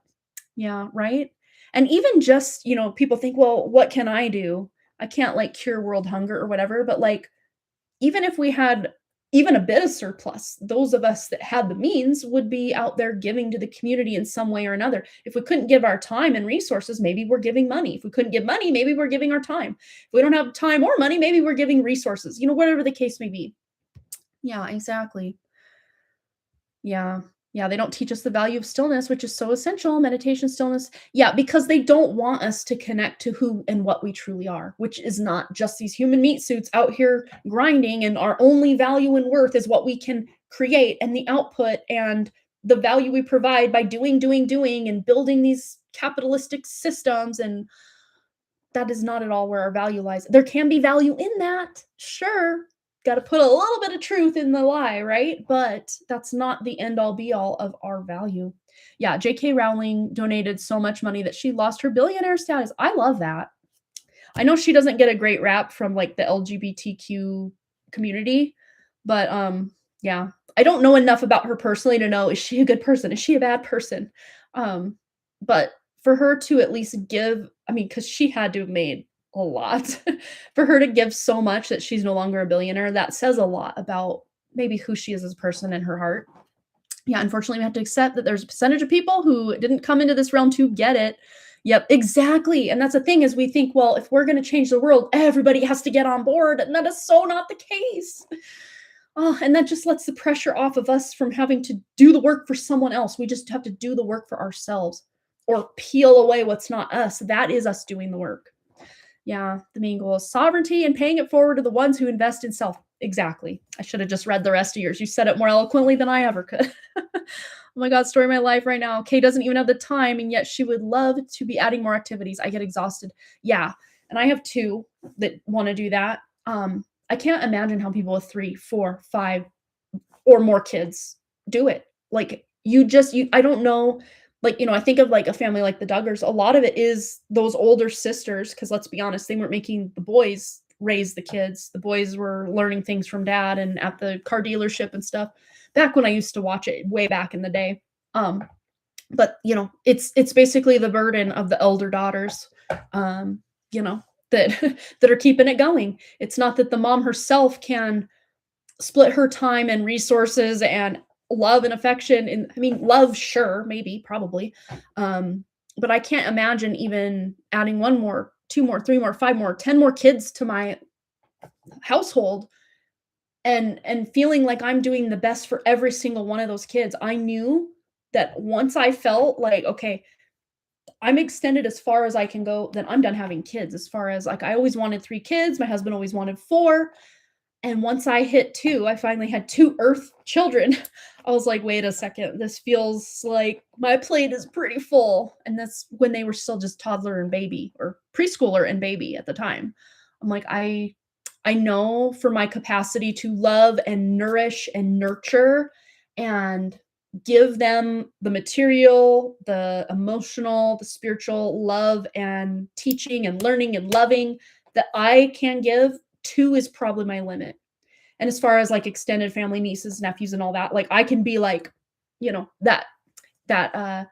Yeah, right? And even just, you know, people think, well, what can I do? I can't like cure world hunger or whatever, but like even if we had even a bit of surplus, those of us that had the means would be out there giving to the community in some way or another. If we couldn't give our time and resources, maybe we're giving money. If we couldn't give money, maybe we're giving our time. If we don't have time or money, maybe we're giving resources, you know, whatever the case may be. Yeah, exactly. Yeah. Yeah, they don't teach us the value of stillness, which is so essential. Meditation, stillness. Yeah, because they don't want us to connect to who and what we truly are, which is not just these human meat suits out here grinding, and our only value and worth is what we can create and the output and the value we provide by doing, and building these capitalistic systems. And that is not at all where our value lies. There can be value in that, sure. Got to put a little bit of truth in the lie, right? But that's not the end all be all of our value. Yeah, J.K. Rowling donated so much money that she lost her billionaire status. I love that. I know she doesn't get a great rap from like the LGBTQ community, but yeah, I don't know enough about her personally to know, is she a good person? Is she a bad person? Um but for her to at least give, I mean, cuz she had to have made a lot. For her to give so much that she's no longer a billionaire, that says a lot about maybe who she is as a person and her heart. Yeah, unfortunately, we have to accept that there's a percentage of people who didn't come into this realm to get it. Yep, exactly, and that's the thing is we think, well, if we're gonna change the world, everybody has to get on board, and that is so not the case. Oh, and that just lets the pressure off of us from having to do the work for someone else. We just have to do the work for ourselves or peel away what's not us. That is us doing the work. Yeah, the main goal is sovereignty and paying it forward to the ones who invest in self. Exactly. I should have just read the rest of yours. You said it more eloquently than I ever could. Oh my God, story of my life right now. Kay doesn't even have the time, and yet she would love to be adding more activities. I get exhausted. Yeah. And I have two that want to do that. I can't imagine how people with 3, 4, 5, or more kids do it. Like I don't know. Like, I think of like a family like the Duggars. A lot of it is those older sisters, because let's be honest, they weren't making the boys raise the kids. The boys were learning things from dad and at the car dealership and stuff. Back when I used to watch it way back in the day. But it's basically the burden of the elder daughters, you know, that that are keeping it going. It's not that the mom herself can split her time and resources and love and affection, and I mean love, sure, maybe, probably, but I can't imagine even adding 1 more, 2 more, 3 more, 5 more, 10 more kids to my household and feeling like I'm doing the best for every single one of those kids. I knew that once I felt like, okay, I'm extended as far as I can go, then I'm done having kids. As far as, like, I always wanted 3 kids, my husband always wanted 4. And once I hit 2, I finally had 2 Earth children. I was like, "Wait a second, this feels like my plate is pretty full." And that's when they were still just toddler and baby, or preschooler and baby at the time. I'm like, I know for my capacity to love and nourish and nurture and give them the material, the emotional, the spiritual love and teaching and learning and loving that I can give, 2 is probably my limit. And as far as like extended family, nieces, nephews, and all that, like I can be like, that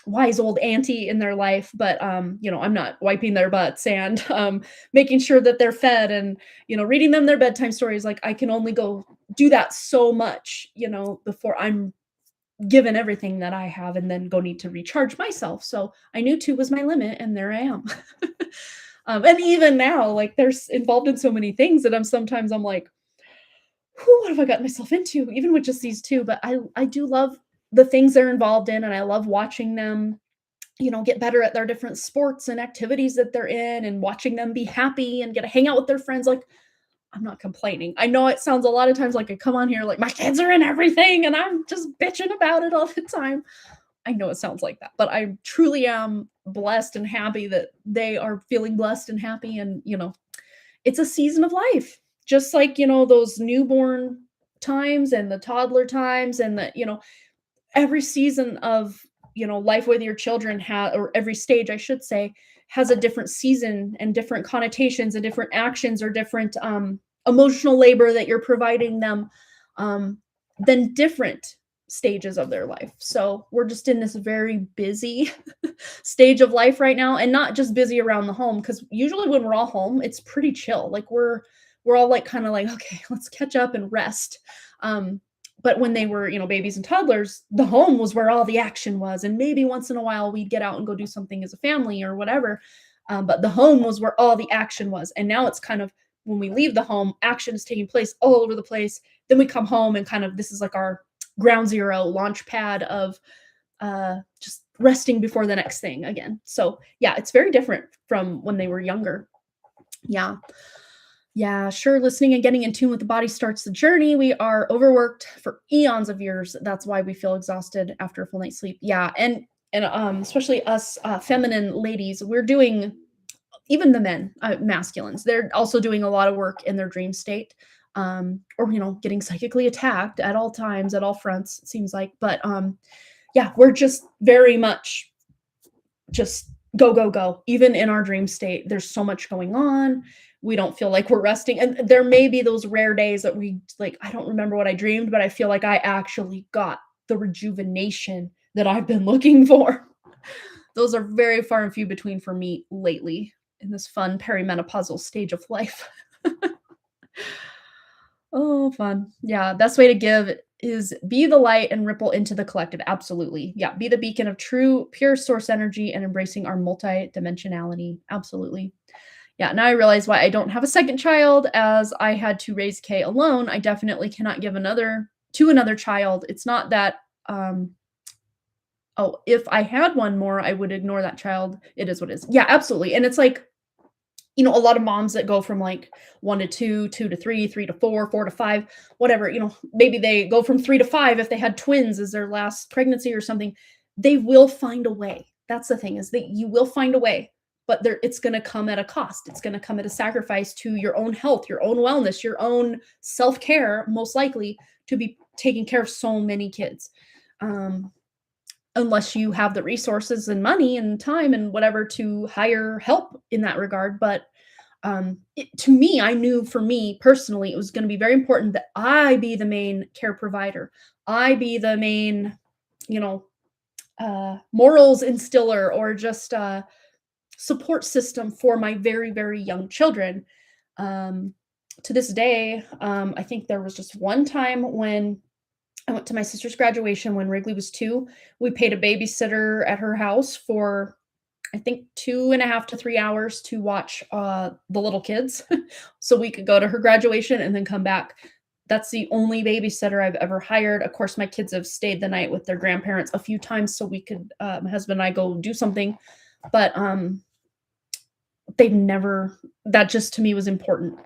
wise old auntie in their life, but I'm not wiping their butts and making sure that they're fed and reading them their bedtime stories. Like I can only go do that so much, before I'm given everything that I have and then go need to recharge myself. So I knew 2 was my limit, and there I am. And even now, like there's involved in so many things that I'm like, whew, what have I gotten myself into? Even with just these 2, but I do love the things they're involved in, and I love watching them, get better at their different sports and activities that they're in, and watching them be happy and get to hang out with their friends. Like, I'm not complaining. I know it sounds a lot of times like I come on here like my kids are in everything and I'm just bitching about it all the time. I know it sounds like that, but I truly am blessed and happy that they are feeling blessed and happy, and it's a season of life. Just like, those newborn times and the toddler times and every season of, life with your children or every stage, I should say, has a different season and different connotations and different actions or different emotional labor that you're providing them, than different stages of their life. So we're just in this very busy stage of life right now, and not just busy around the home, because usually when we're all home, it's pretty chill. Like we're all like kind of like, okay, let's catch up and rest. But when they were, babies and toddlers, the home was where all the action was. And maybe once in a while we'd get out and go do something as a family or whatever. But the home was where all the action was. And now it's kind of, when we leave the home, action is taking place all over the place. Then we come home and kind of, this is like our ground zero launch pad of just resting before the next thing again. So yeah, it's very different from when they were younger. Yeah. Yeah, sure. Listening and getting in tune with the body starts the journey. We are overworked for eons of years. That's why we feel exhausted after a full night's sleep. Yeah, and especially us feminine ladies, we're doing, even the men, masculines, they're also doing a lot of work in their dream state, or getting psychically attacked at all times, at all fronts. It seems like, but yeah, we're just very much just go, go, go. Even in our dream state, there's so much going on. We don't feel like we're resting. And there may be those rare days that we like, I don't remember what I dreamed, but I feel like I actually got the rejuvenation that I've been looking for. Those are very far and few between for me lately in this fun perimenopausal stage of life. Oh, fun. Yeah, best way to give is be the light and ripple into the collective. Absolutely. Yeah. Be the beacon of true, pure source energy and embracing our multi-dimensionality. Absolutely. Yeah. Now I realize why I don't have a second child, as I had to raise Kay alone. I definitely cannot give another child. It's not that, oh, if I had one more, I would ignore that child. It is what it is. Yeah, absolutely. And it's like, a lot of moms that go from like 1 to 2, 2 to 3, 3 to 4, 4 to 5, whatever, maybe they go from 3 to 5 if they had twins as their last pregnancy or something. They will find a way. That's the thing, is that you will find a way, but it's going to come at a cost. It's going to come at a sacrifice to your own health, your own wellness, your own self-care, most likely, to be taking care of so many kids. Unless you have the resources and money and time and whatever to hire help in that regard. But to me, I knew, for me personally, it was going to be very important that I be the main care provider. I be the main, morals instiller, or just support system for my very, very young children. To this day, I think there was just one time when I went to my sister's graduation when Wrigley was 2. We paid a babysitter at her house for, I think, 2.5 to 3 hours to watch the little kids so we could go to her graduation and then come back. That's the only babysitter I've ever hired. Of course, my kids have stayed the night with their grandparents a few times so we could, my husband and I, go do something. But they've never, that just to me was important,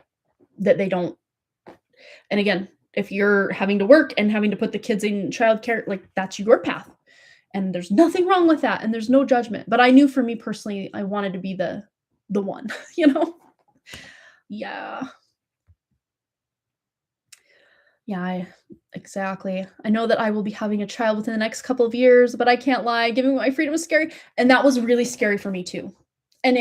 that they don't. And again, if you're having to work and having to put the kids in childcare, like, that's your path. And there's nothing wrong with that. And there's no judgment. But I knew, for me personally, I wanted to be the one, Yeah. Yeah, exactly. I know that I will be having a child within the next couple of years, but I can't lie, giving my freedom is scary. And that was really scary for me too. And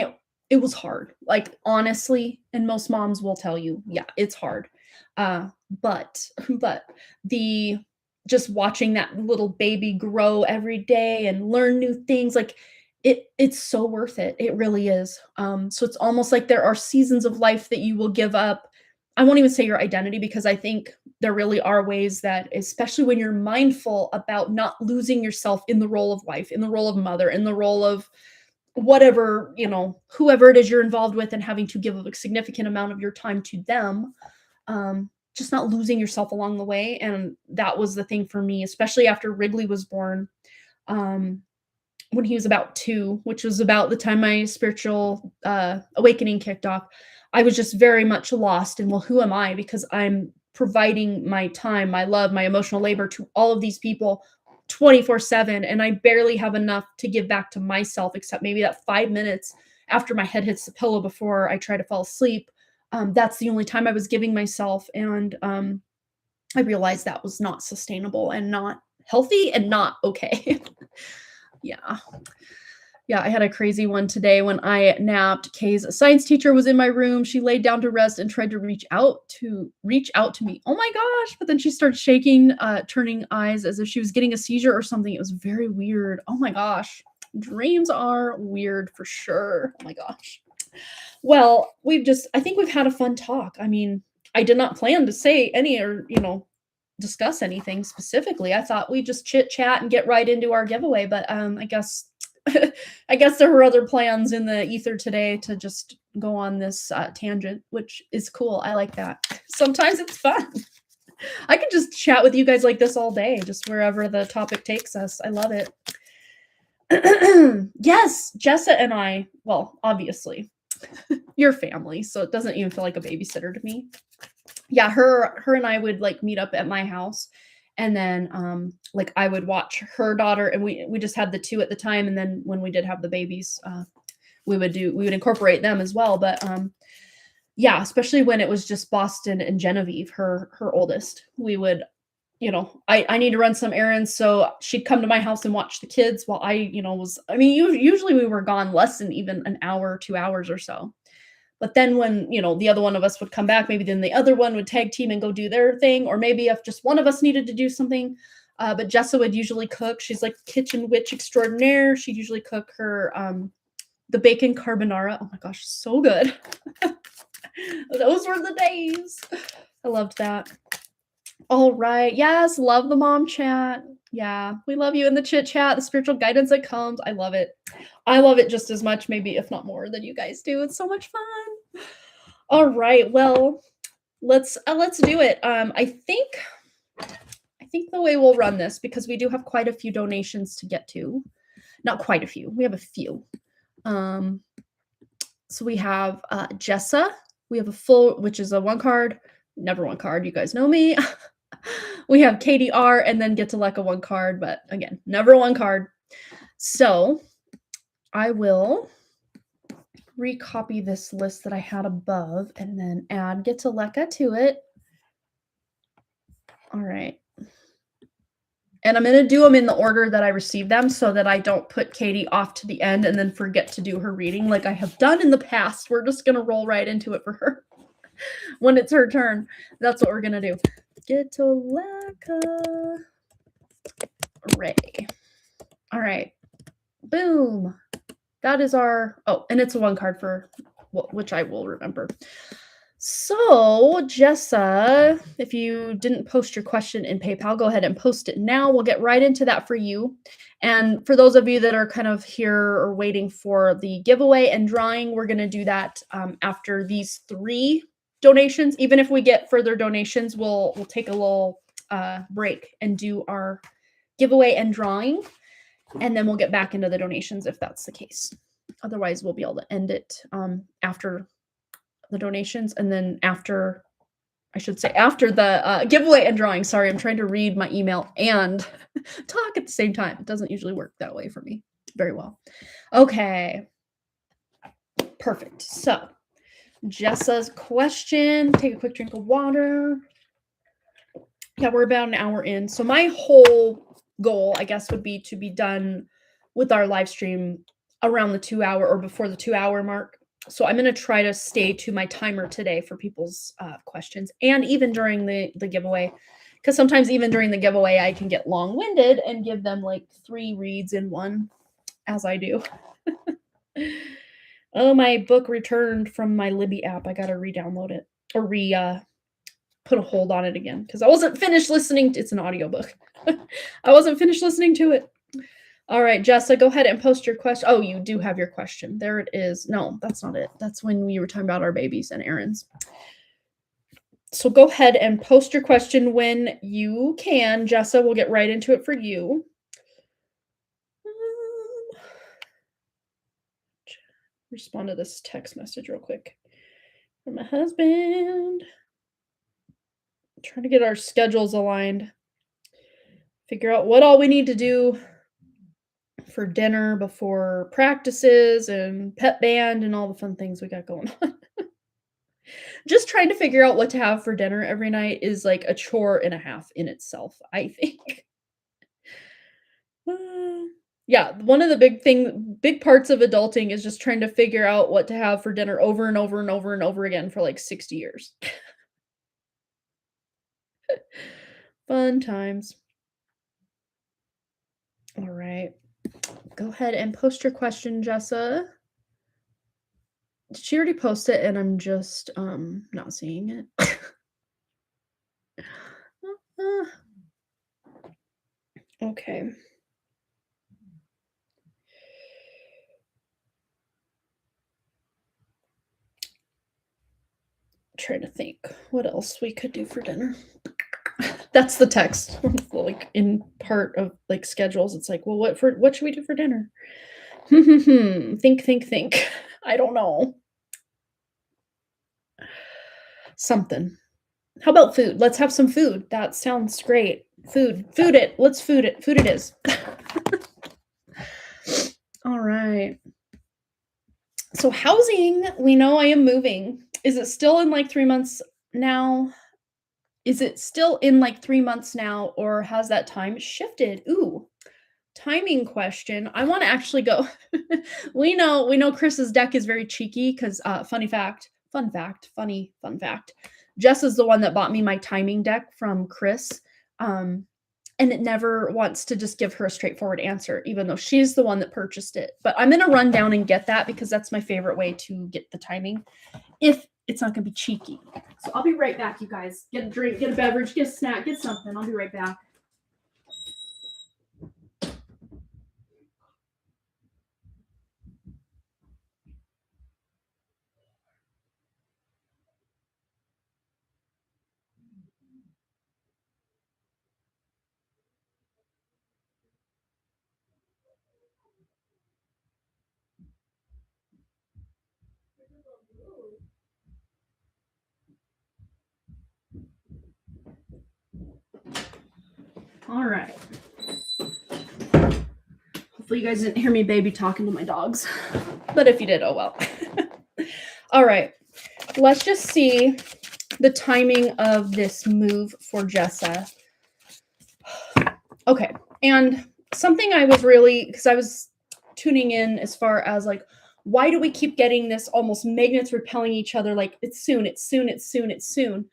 it was hard. Like, honestly, and most moms will tell you, yeah, it's hard. But the just watching that little baby grow every day and learn new things, like, it's so worth it. It really is. So it's almost like there are seasons of life that you will give up. I won't even say your identity, because I think there really are ways that, especially when you're mindful about not losing yourself in the role of wife, in the role of mother, in the role of whatever, whoever it is you're involved with, and having to give a significant amount of your time to them, just not losing yourself along the way. And that was the thing for me, especially after Wrigley was born, when he was about 2, which was about the time my spiritual awakening kicked off. I was just very much lost in, well, who am I? Because I'm providing my time, my love, my emotional labor to all of these people 24/7, and I barely have enough to give back to myself, except maybe that 5 minutes after my head hits the pillow before I try to fall asleep. That's the only time I was giving myself, and I realized that was not sustainable and not healthy and not okay. Yeah. Yeah, I had a crazy one today when I napped. Kay's science teacher was in my room. She laid down to rest and tried to reach out to me. Oh my gosh, but then she started shaking, turning eyes as if she was getting a seizure or something. It was very weird. Oh my gosh. Dreams are weird for sure. Oh my gosh. Well, I think we've had a fun talk. I mean, I did not plan to say any, or, discuss anything specifically. I thought we'd just chit chat and get right into our giveaway, but I guess I guess there were other plans in the ether today to just go on this tangent, which is cool. I like that. Sometimes it's fun. I could just chat with you guys like this all day, just wherever the topic takes us. I love it. Yes, Jessa and I, well, obviously, your family, so it doesn't even feel like a babysitter to me. Yeah, her and I would like meet up at my house, and then like I would watch her daughter, and we just had the 2 at the time, and then when we did have the babies, we would incorporate them as well. But yeah, especially when it was just Boston and Genevieve, her oldest, we would, I need to run some errands, so she'd come to my house and watch the kids while I, usually we were gone less than even an hour, 2 hours or so. But then when, the other one of us would come back, maybe then the other one would tag team and go do their thing. Or maybe if just one of us needed to do something. But Jessa would usually cook. She's like kitchen witch extraordinaire. She'd usually cook her, the bacon carbonara. Oh my gosh, so good. Those were the days. I loved that. All right. Yes, love the mom chat. Yeah, we love you in the chit chat, the spiritual guidance that comes. I love it. I love it just as much, maybe if not more than you guys do. It's so much fun. All right. Well, let's do it. I think the way we'll run this, because we do have quite a few donations to get to. Not quite a few. We have a few. So we have Jessa. We have a full, which is a 1 card, never 1 card. You guys know me. We have KDR and then Get to Leka 1 card, but again, never 1 card. So I will recopy this list that I had above and then add Get to Leka to it. All right. And I'm going to do them in the order that I received them so that I don't put Katie off to the end and then forget to do her reading like I have done in the past. We're just going to roll right into it for her when it's her turn. That's what we're going to do. Get to Leka. Ray. All right. Boom. That is our, oh, and it's a 1 card for, which I will remember. So, Jessa, if you didn't post your question in PayPal, go ahead and post it now. We'll get right into that for you. And for those of you that are kind of here or waiting for the giveaway and drawing, we're going to do that after these 3 donations. Even if we get further donations, we'll take a little break and do our giveaway and drawing. And then we'll get back into the donations if that's the case. Otherwise, we'll be able to end it after the donations, and then after, I should say, after the giveaway and drawing. Sorry, I'm trying to read my email and talk at the same time. It doesn't usually work that way for me very well. Okay. Perfect. So, Jessa's question. Take a quick drink of water. Yeah, we're about an hour in. So my whole goal, I guess, would be to be done with our live stream around the 2 hour or before the 2 hour mark. So I'm going to try to stay to my timer today for people's questions, and even during the giveaway, because sometimes even during the giveaway, I can get long-winded and give them like 3 reads in one, as I do. Oh, my book returned from my Libby app. I got to re-download it or put a hold on it again because I wasn't finished listening. It's an audiobook. I wasn't finished listening to it. All right, Jessa, go ahead and post your question. Oh, you do have your question. There it is. No, that's not it. That's when we were talking about our babies and errands. So go ahead and post your question when you can. Jessa, we'll get right into it for you. Respond to this text message real quick from my husband. I'm trying to get our schedules aligned. Figure out what all we need to do for dinner before practices and pet band and all the fun things we got going on. Just trying to figure out what to have for dinner every night is like a chore and a half in itself, I think. Yeah, one of the big parts of adulting is just trying to figure out what to have for dinner over and over and over and over again for like 60 years. Fun times. All right. Go ahead and post your question, Jessa. Did she already post it and I'm just not seeing it? Okay. Trying to think what else we could do for dinner. That's the text. Like in part of like schedules, it's like, well, what should we do for dinner? Think. I don't know. Something. How about food? Let's have some food. That sounds great. Food it. Let's food it. Food it is. All right. So housing, we know I am moving. Is it still in like 3 months now? Is it still in like 3 months now, or has that time shifted? Ooh, timing question. I want to actually go. We know Chris's deck is very cheeky because fun fact. Jess is the one that bought me my timing deck from Chris. And it never wants to just give her a straightforward answer, even though she's the one that purchased it. But I'm going to run down and get that because that's my favorite way to get the timing. If it's not going to be cheeky. So I'll be right back, you guys. Get a drink, get a beverage, get a snack, get something. I'll be right back. All right. Hopefully you guys didn't hear me baby talking to my dogs. But if you did, oh well. All right. Let's just see the timing of this move for Jessa. Okay. And something I was really, because I was tuning in as far as like, why do we keep getting this almost magnets repelling each other? Like it's soon, it's soon, it's soon, it's soon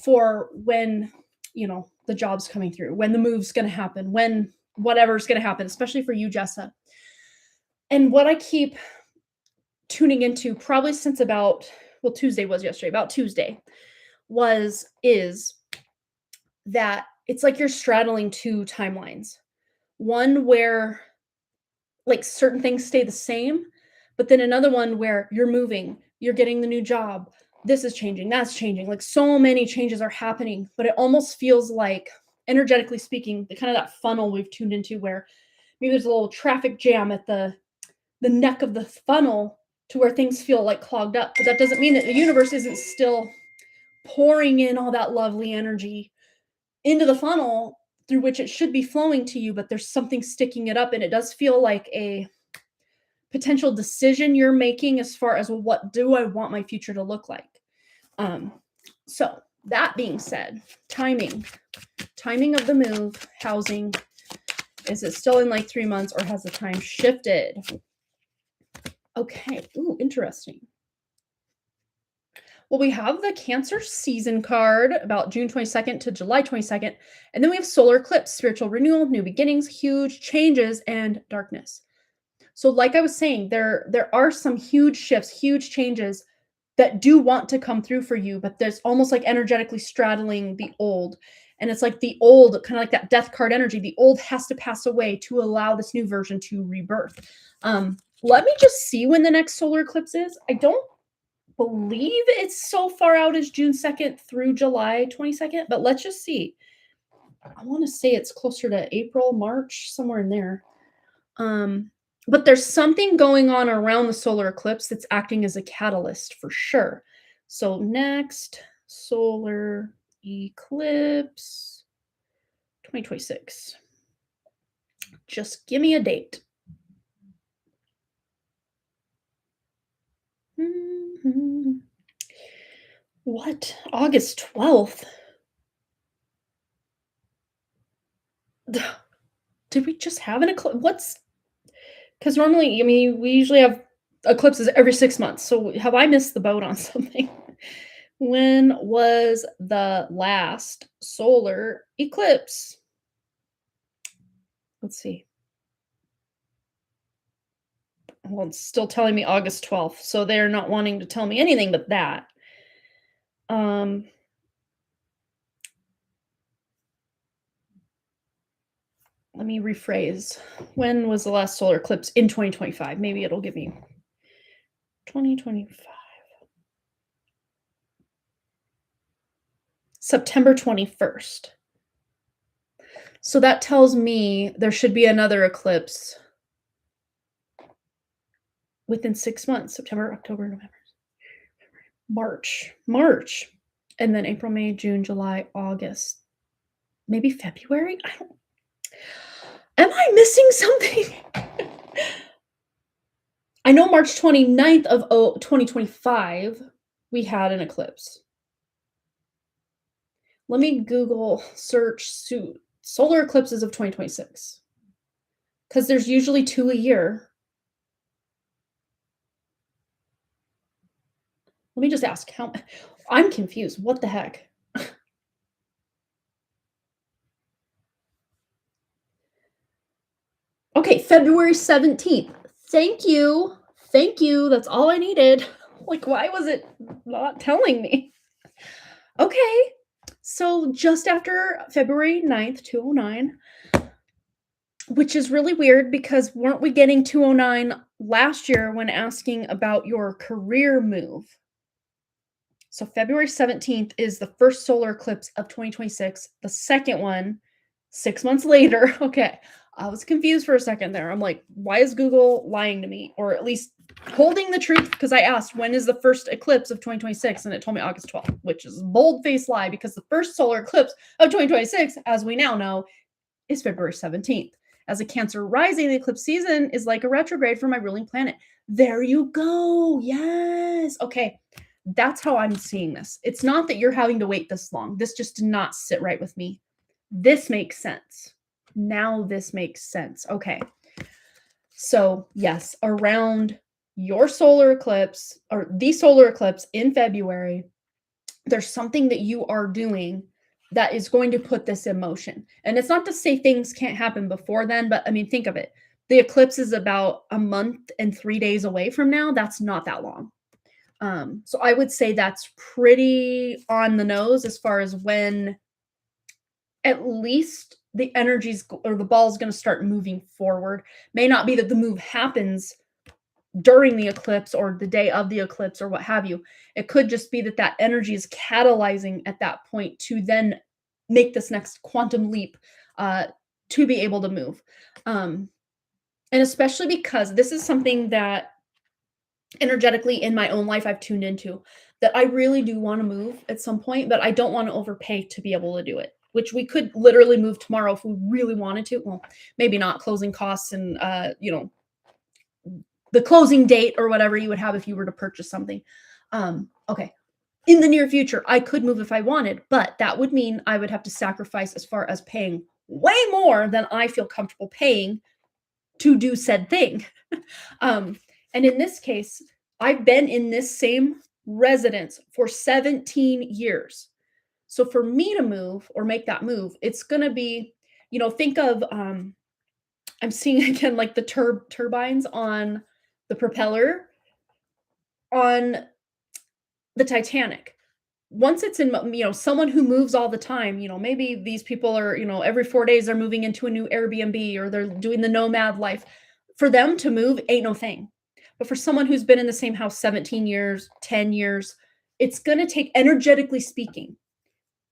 for when, you know, the job's coming through, when the move's going to happen, when whatever's going to happen, especially for you, Jessa. And what I keep tuning into probably since about, well, Tuesday was yesterday, about Tuesday is that it's like you're straddling two timelines. One where like certain things stay the same, but then another one where you're moving, you're getting the new job, this is changing, that's changing. Like so many changes are happening, but it almost feels like, energetically speaking, the kind of that funnel we've tuned into where maybe there's a little traffic jam at the neck of the funnel to where things feel like clogged up. But that doesn't mean that the universe isn't still pouring in all that lovely energy into the funnel through which it should be flowing to you, but there's something sticking it up. And it does feel like a potential decision you're making as far as, well, what do I want my future to look like? So that being said, timing of the move, housing, is it still in like 3 months or has the time shifted? Okay. Ooh, interesting. Well, we have the Cancer season card about June 22nd to July 22nd. And then we have solar eclipse, spiritual renewal, new beginnings, huge changes, and darkness. So like I was saying, there are some huge shifts, huge changes that do want to come through for you, but there's almost like energetically straddling the old. And it's like the old, kind of like that death card energy, the old has to pass away to allow this new version to rebirth. Let me just see when the next solar eclipse is. I don't believe it's so far out as June 2nd through July 22nd, but let's just see. I want to say it's closer to April, March, somewhere in there. But there's something going on around the solar eclipse that's acting as a catalyst for sure. So next solar eclipse 2026. Just give me a date. What? August 12th? Did we just have an eclipse? Because normally, I mean, we usually have eclipses every 6 months. So have I missed the boat on something? When was the last solar eclipse? Let's see. Well, it's still telling me August 12th. So they're not wanting to tell me anything but that. Let me rephrase. When was the last solar eclipse in 2025? Maybe it'll give me 2025. September 21st. So that tells me there should be another eclipse within 6 months, September, October, November, March, and then April, May, June, July, August, maybe February. Am I missing something? I know March 29th of 2025, we had an eclipse. Let me Google search solar eclipses of 2026. Because there's usually 2 a year. Let me just ask how. I'm confused. What the heck? Okay, February 17th. Thank you. Thank you. That's all I needed. Like, why was it not telling me? Okay. So just after February 9th, 209, which is really weird because weren't we getting 209 last year when asking about your career move? So February 17th is the first solar eclipse of 2026. The second one, 6 months later. Okay. I was confused for a second there. I'm like, why is Google lying to me? Or at least holding the truth? Because I asked, when is the first eclipse of 2026? And it told me August 12th, which is a bold-faced lie because the first solar eclipse of 2026, as we now know, is February 17th. As a Cancer rising, the eclipse season is like a retrograde for my ruling planet. There you go. Yes. Okay. That's how I'm seeing this. It's not that you're having to wait this long. This just did not sit right with me. This makes sense. Now this makes sense. Okay. So, yes, around your solar eclipse or the solar eclipse in February, there's something that you are doing that is going to put this in motion. And it's not to say things can't happen before then, but I mean, think of it. The eclipse is about a month and 3 days away from now. That's not that long. So I would say that's pretty on the nose as far as when at least the energy's or the ball is going to start moving forward. May not be that the move happens during the eclipse or the day of the eclipse or what have you. It could just be that that energy is catalyzing at that point to then make this next quantum leap to be able to move. And especially because this is something that energetically in my own life I've tuned into, that I really do want to move at some point, but I don't want to overpay to be able to do it, which we could literally move tomorrow if we really wanted to. Well, maybe not, closing costs and the closing date or whatever you would have if you were to purchase something. Okay. In the near future, I could move if I wanted, but that would mean I would have to sacrifice as far as paying way more than I feel comfortable paying to do said thing. And in this case, I've been in this same residence for 17 years. So for me to move or make that move, it's going to be, think of, I'm seeing again, like the turbines on the propeller on the Titanic. Once it's in, someone who moves all the time, maybe these people are, every 4 days they're moving into a new Airbnb or they're doing the nomad life. For them to move ain't no thing. But for someone who's been in the same house 17 years, 10 years, it's going to take, energetically speaking,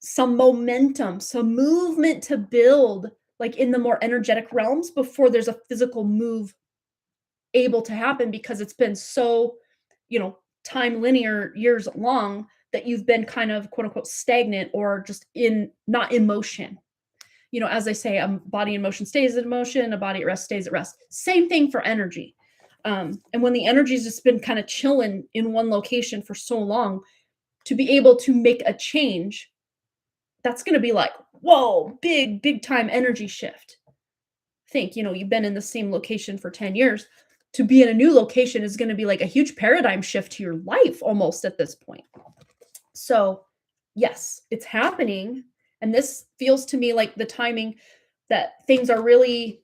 some momentum, some movement to build, like in the more energetic realms before there's a physical move able to happen, because it's been so, time linear years long that you've been kind of quote unquote stagnant or just not in motion. As I say, a body in motion stays in motion, a body at rest stays at rest. Same thing for energy. And when the energy's just been kind of chilling in one location for so long, to be able to make a change, that's going to be like, whoa, big time energy shift. Think, you've been in the same location for 10 years. To be in a new location is going to be like a huge paradigm shift to your life almost at this point. So yes, it's happening. And this feels to me like the timing that things are really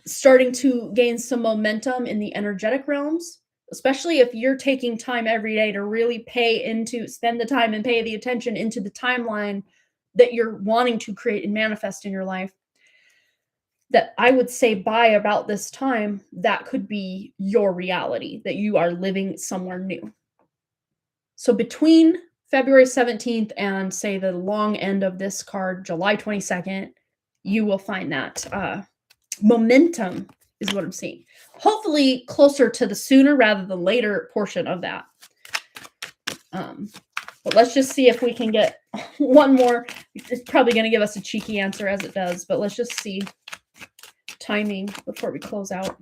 starting to gain some momentum in the energetic realms, especially if you're taking time every day to really spend the time and pay the attention into the timeline that you're wanting to create and manifest in your life. That I would say by about this time, that could be your reality, that you are living somewhere new. So between February 17th and say the long end of this card, July 22nd, you will find that momentum is what I'm seeing. Hopefully closer to the sooner rather than later portion of that. But let's just see if we can get one more. It's probably going to give us a cheeky answer as it does, but let's just see timing before we close out.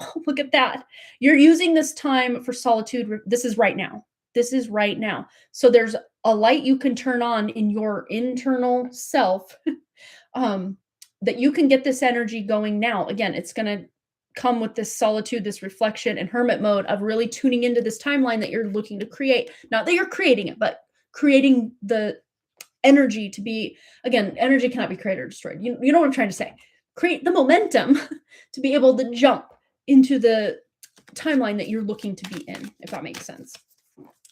Oh, look at that. You're using this time for solitude. This is right now. This is right now. So there's a light you can turn on in your internal self that you can get this energy going now. Again, it's going to come with this solitude, this reflection and hermit mode of really tuning into this timeline that you're looking to create. Not that you're creating it, but creating the energy to be, again, energy cannot be created or destroyed. You know what I'm trying to say? Create the momentum to be able to jump into the timeline that you're looking to be in, if that makes sense.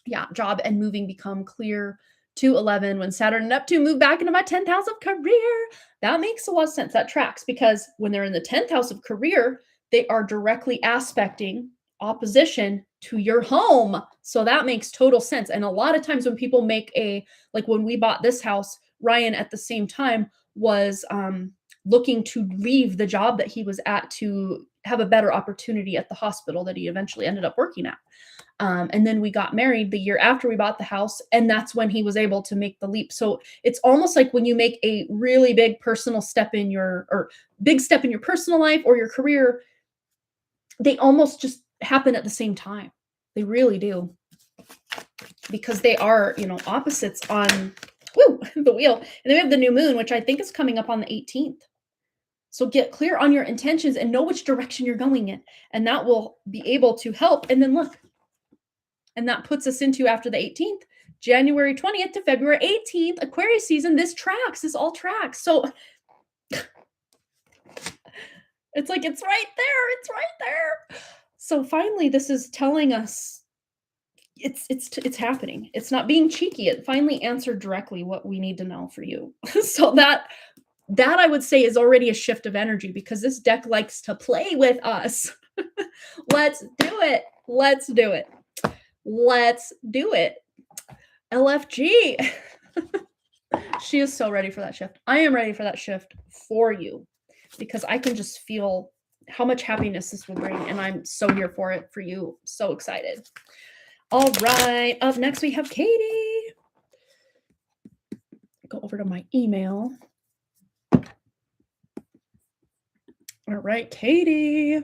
Yeah, job and moving become clear to 11 when Saturn and Neptune move back into my 10th house of career. That makes a lot of sense. That tracks because when they're in the 10th house of career, they are directly aspecting opposition to your home. So that makes total sense. And a lot of times when people make like when we bought this house, Ryan at the same time was looking to leave the job that he was at to have a better opportunity at the hospital that he eventually ended up working at. And then we got married the year after we bought the house, and that's when he was able to make the leap. So it's almost like when you make a really big personal step in or big step in your personal life or your career, they almost just happen at the same time. They really do. Because they are, opposites on the wheel. And then we have the new moon, which I think is coming up on the 18th. So get clear on your intentions and know which direction you're going in. And that will be able to help. And then look, and that puts us into after the 18th, January 20th to February 18th, Aquarius season. This all tracks. So it's like, it's right there. It's right there. So finally, this is telling us it's happening. It's not being cheeky. It finally answered directly what we need to know for you. So that I would say is already a shift of energy because this deck likes to play with us. Let's do it. Let's do it. Let's do it. LFG. She is so ready for that shift. I am ready for that shift for you because I can just feel how much happiness this will bring. And I'm so here for it for you. So excited. All right. Up next, we have Katie. Go over to my email. All right, Katie.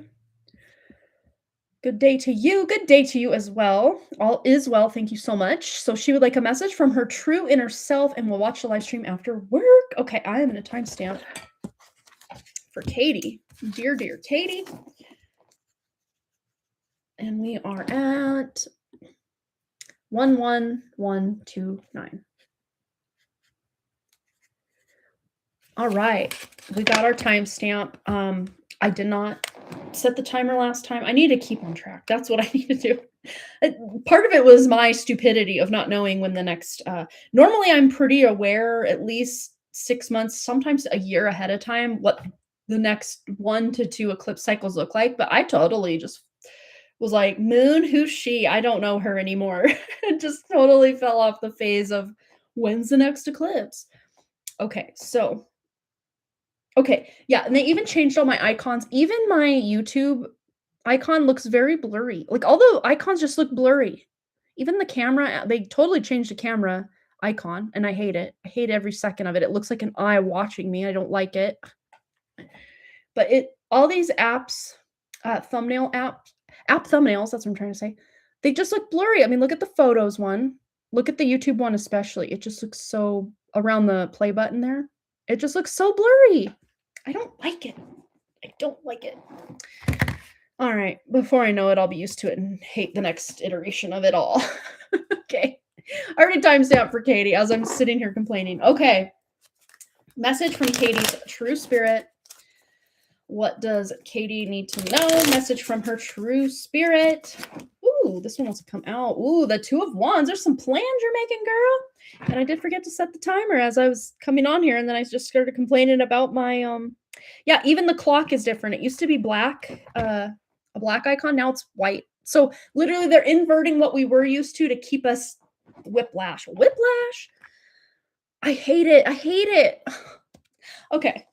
Good day to you. Good day to you as well. All is well. Thank you so much. So she would like a message from her true inner self and we'll watch the live stream after work. Okay, I am going to timestamp for Katie. Dear Katie. And we are at 11129. All right. We got our timestamp. I did not set the timer last time. I need to keep on track. That's what I need to do. Part of it was my stupidity of not knowing when the next, normally I'm pretty aware at least 6 months, sometimes a year ahead of time, what the next 1 to 2 eclipse cycles look like. But I totally just was like, moon, who's she? I don't know her anymore. It just totally fell off the phase of when's the next eclipse? Okay, so okay, yeah, and they even changed all my icons. Even my YouTube icon looks very blurry. Like, all the icons just look blurry. Even the camera, they totally changed the camera icon, and I hate it. I hate every second of it. It looks like an eye watching me. I don't like it. But all these apps, app thumbnails, that's what I'm trying to say. They just look blurry. I mean, look at the photos one. Look at the YouTube one especially. It just looks so, around the play button there. It just looks so blurry. I don't like it. I don't like it. All right. Before I know it, I'll be used to it and hate the next iteration of it all. Okay. I already timestamped for Katie as I'm sitting here complaining. Okay. Message from Katie's true spirit. What does Katie need to know? Message from her true spirit. Ooh, this one wants to come out. Ooh, the 2 of Wands. There's some plans you're making, girl. And I did forget to set the timer as I was coming on here, and then I just started complaining about my yeah, even the clock is different. It used to be black, a black icon. Now it's white. So literally they're inverting what we were used to keep us whiplash. Whiplash? I hate it. I hate it. Okay.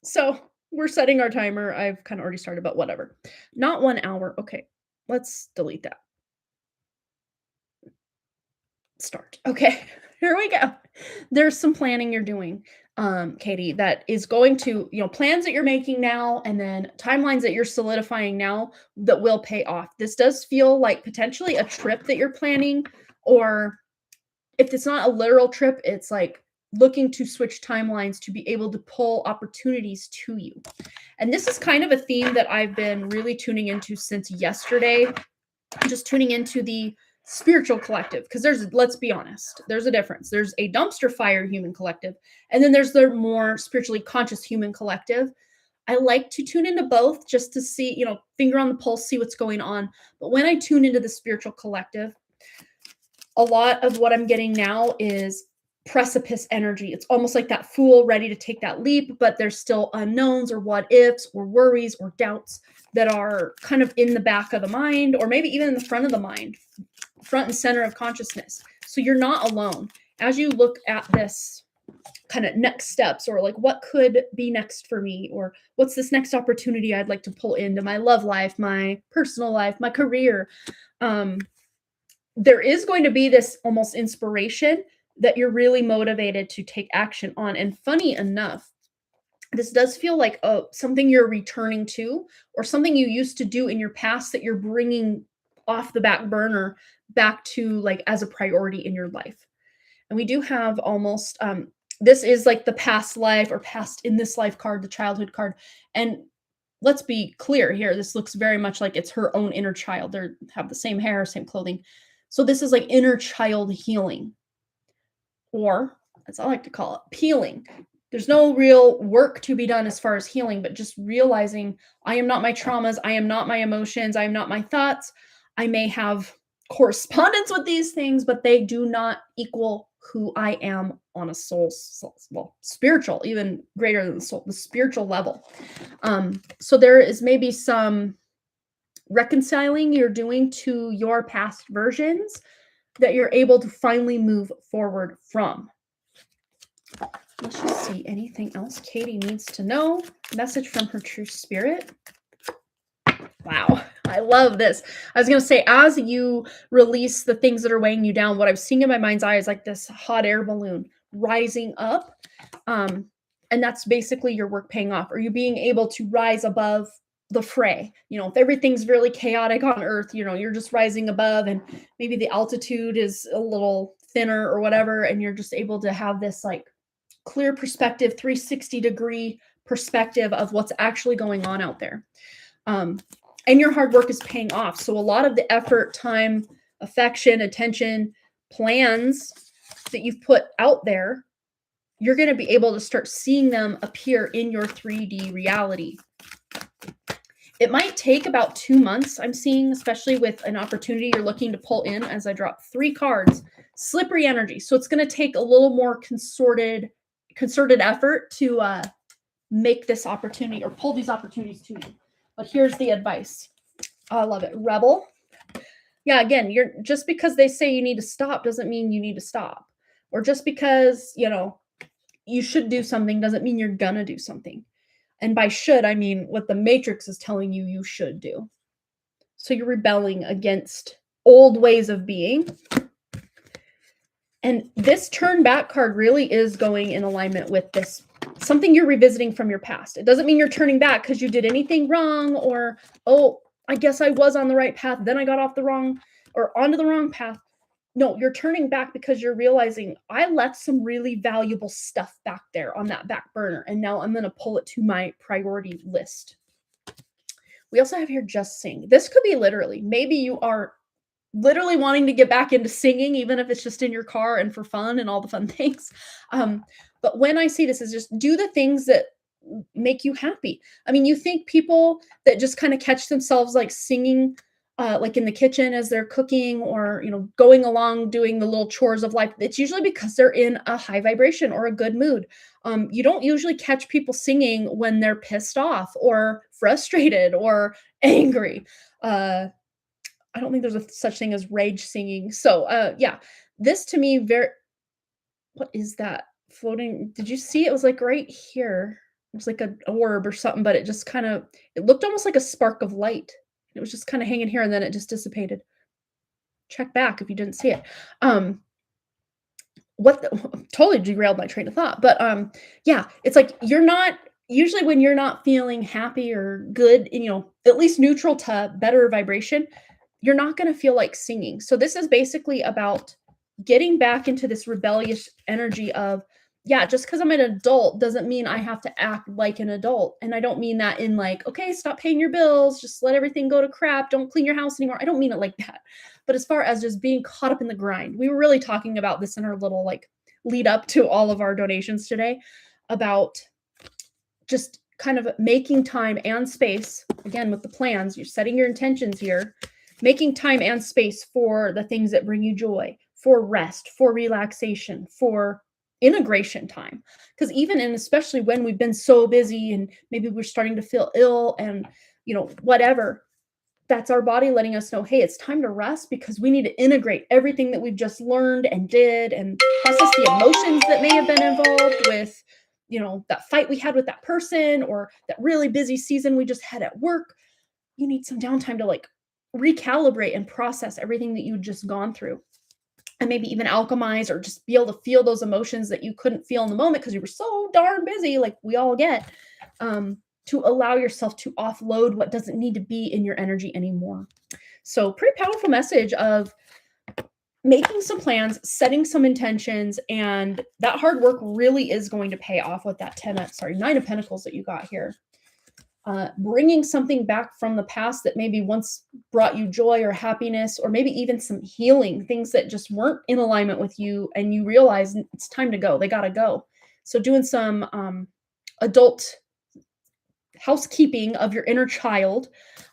So we're setting our timer. I've kind of already started, but whatever. Not 1 hour. Okay. Let's delete that. Start. Okay. Here we go. There's some planning you're doing, Katie, that is going to, plans that you're making now and then timelines that you're solidifying now that will pay off. This does feel like potentially a trip that you're planning, or if it's not a literal trip, it's like looking to switch timelines to be able to pull opportunities to you. And this is kind of a theme that I've been really tuning into since yesterday, just tuning into the spiritual collective, because let's be honest, there's a difference. There's a dumpster fire human collective, and then there's the more spiritually conscious human collective. I like to tune into both just to see, finger on the pulse, see what's going on. But when I tune into the spiritual collective, A lot of what I'm getting now is precipice energy. It's almost like that fool ready to take that leap, but there's still unknowns or what ifs or worries or doubts that are kind of in the back of the mind, or maybe even in the front of the mind, front and center of consciousness. So you're not alone. As you look at this kind of next steps, or like what could be next for me, or what's this next opportunity I'd like to pull into my love life, my personal life, my career, there is going to be this almost inspiration that you're really motivated to take action on. And funny enough, this does feel like something you're returning to, or something you used to do in your past that you're bringing off the back burner back to like as a priority in your life. And we do have almost, this is like the past life or past in this life card, the childhood card. And let's be clear here, this looks very much like it's her own inner child. They have the same hair, same clothing. So this is like inner child healing, or as I like to call it, peeling. There's no real work to be done as far as healing, but just realizing I am not my traumas. I am not my emotions. I am not my thoughts. I may have correspondence with these things, but they do not equal who I am on a well, spiritual, even greater than the soul, the spiritual level. So there is maybe some reconciling you're doing to your past versions that you're able to finally move forward from. Let's just see anything else Katie needs to know. Message from her true spirit. Wow, I love this. I was going to say, as you release the things that are weighing you down, what I'm seeing in my mind's eye is like this hot air balloon rising up. And that's basically your work paying off. Are you being able to rise above the fray? You know, if everything's really chaotic on Earth, you know, you're just rising above, and maybe the altitude is a little thinner or whatever, and you're just able to have this like clear perspective, 360-degree perspective of what's actually going on out there. And your hard work is paying off. So a lot of the effort, time, affection, attention, plans that you've put out there, you're going to be able to start seeing them appear in your 3D reality. It might take about 2 months, I'm seeing, especially with an opportunity you're looking to pull in, as I drop 3 cards. Slippery energy. So it's going to take a little more concerted effort to make this opportunity or pull these opportunities to you. But here's the advice. I love it. Rebel. Yeah, again, just because they say you need to stop doesn't mean you need to stop. Or just because, you know, you should do something doesn't mean you're gonna do something. And by should, I mean what the Matrix is telling you you should do. So you're rebelling against old ways of being. And this turn back card really is going in alignment with this, something you're revisiting from your past. It doesn't mean you're turning back because you did anything wrong, or, oh, I guess I was on the right path, then I got off the wrong or onto the wrong path. No, you're turning back because you're realizing I left some really valuable stuff back there on that back burner, and now I'm going to pull it to my priority list. We also have here just sing. This could be literally, maybe you are literally wanting to get back into singing, even if it's just in your car and for fun and all the fun things. But when I see this, is just do the things that make you happy. I mean, you think people that just kind of catch themselves like singing, like in the kitchen as they're cooking, or, you know, going along doing the little chores of life, it's usually because they're in a high vibration or a good mood. You don't usually catch people singing when they're pissed off or frustrated or angry. I don't think there's a such thing as rage singing. So yeah, this to me, what is that floating? Did you see? It was like right here. It was like an orb or something, but it just kind of, it looked almost like a spark of light. It was just kind of hanging here, and then it just dissipated. Check back if you didn't see it. Totally derailed my train of thought. But yeah, it's like you're not, usually when you're not feeling happy or good, you know, at least neutral to better vibration, you're not going to feel like singing. So this is basically about getting back into this rebellious energy of, yeah, just because I'm an adult doesn't mean I have to act like an adult. And I don't mean that in like, okay, stop paying your bills, just let everything go to crap, don't clean your house anymore. I don't mean it like that. But as far as just being caught up in the grind, we were really talking about this in our little like lead up to all of our donations today, about just kind of making time and space, again, with the plans, you're setting your intentions here, making time and space for the things that bring you joy, for rest, for relaxation, for integration time. Because even and especially when we've been so busy and maybe we're starting to feel ill and, whatever, that's our body letting us know, hey, it's time to rest because we need to integrate everything that we've just learned and did and process the emotions that may have been involved with, that fight we had with that person or that really busy season we just had at work. You need some downtime to like recalibrate and process everything that you've just gone through and maybe even alchemize or just be able to feel those emotions that you couldn't feel in the moment because you were so darn busy, like we all get, to allow yourself to offload what doesn't need to be in your energy anymore. So pretty powerful message of making some plans, setting some intentions, and that hard work really is going to pay off with that 9 of Pentacles that you got here. Bringing something back from the past that maybe once brought you joy or happiness, or maybe even some healing, things that just weren't in alignment with you, and you realize it's time to go. They got to go. So doing some adult housekeeping of your inner child.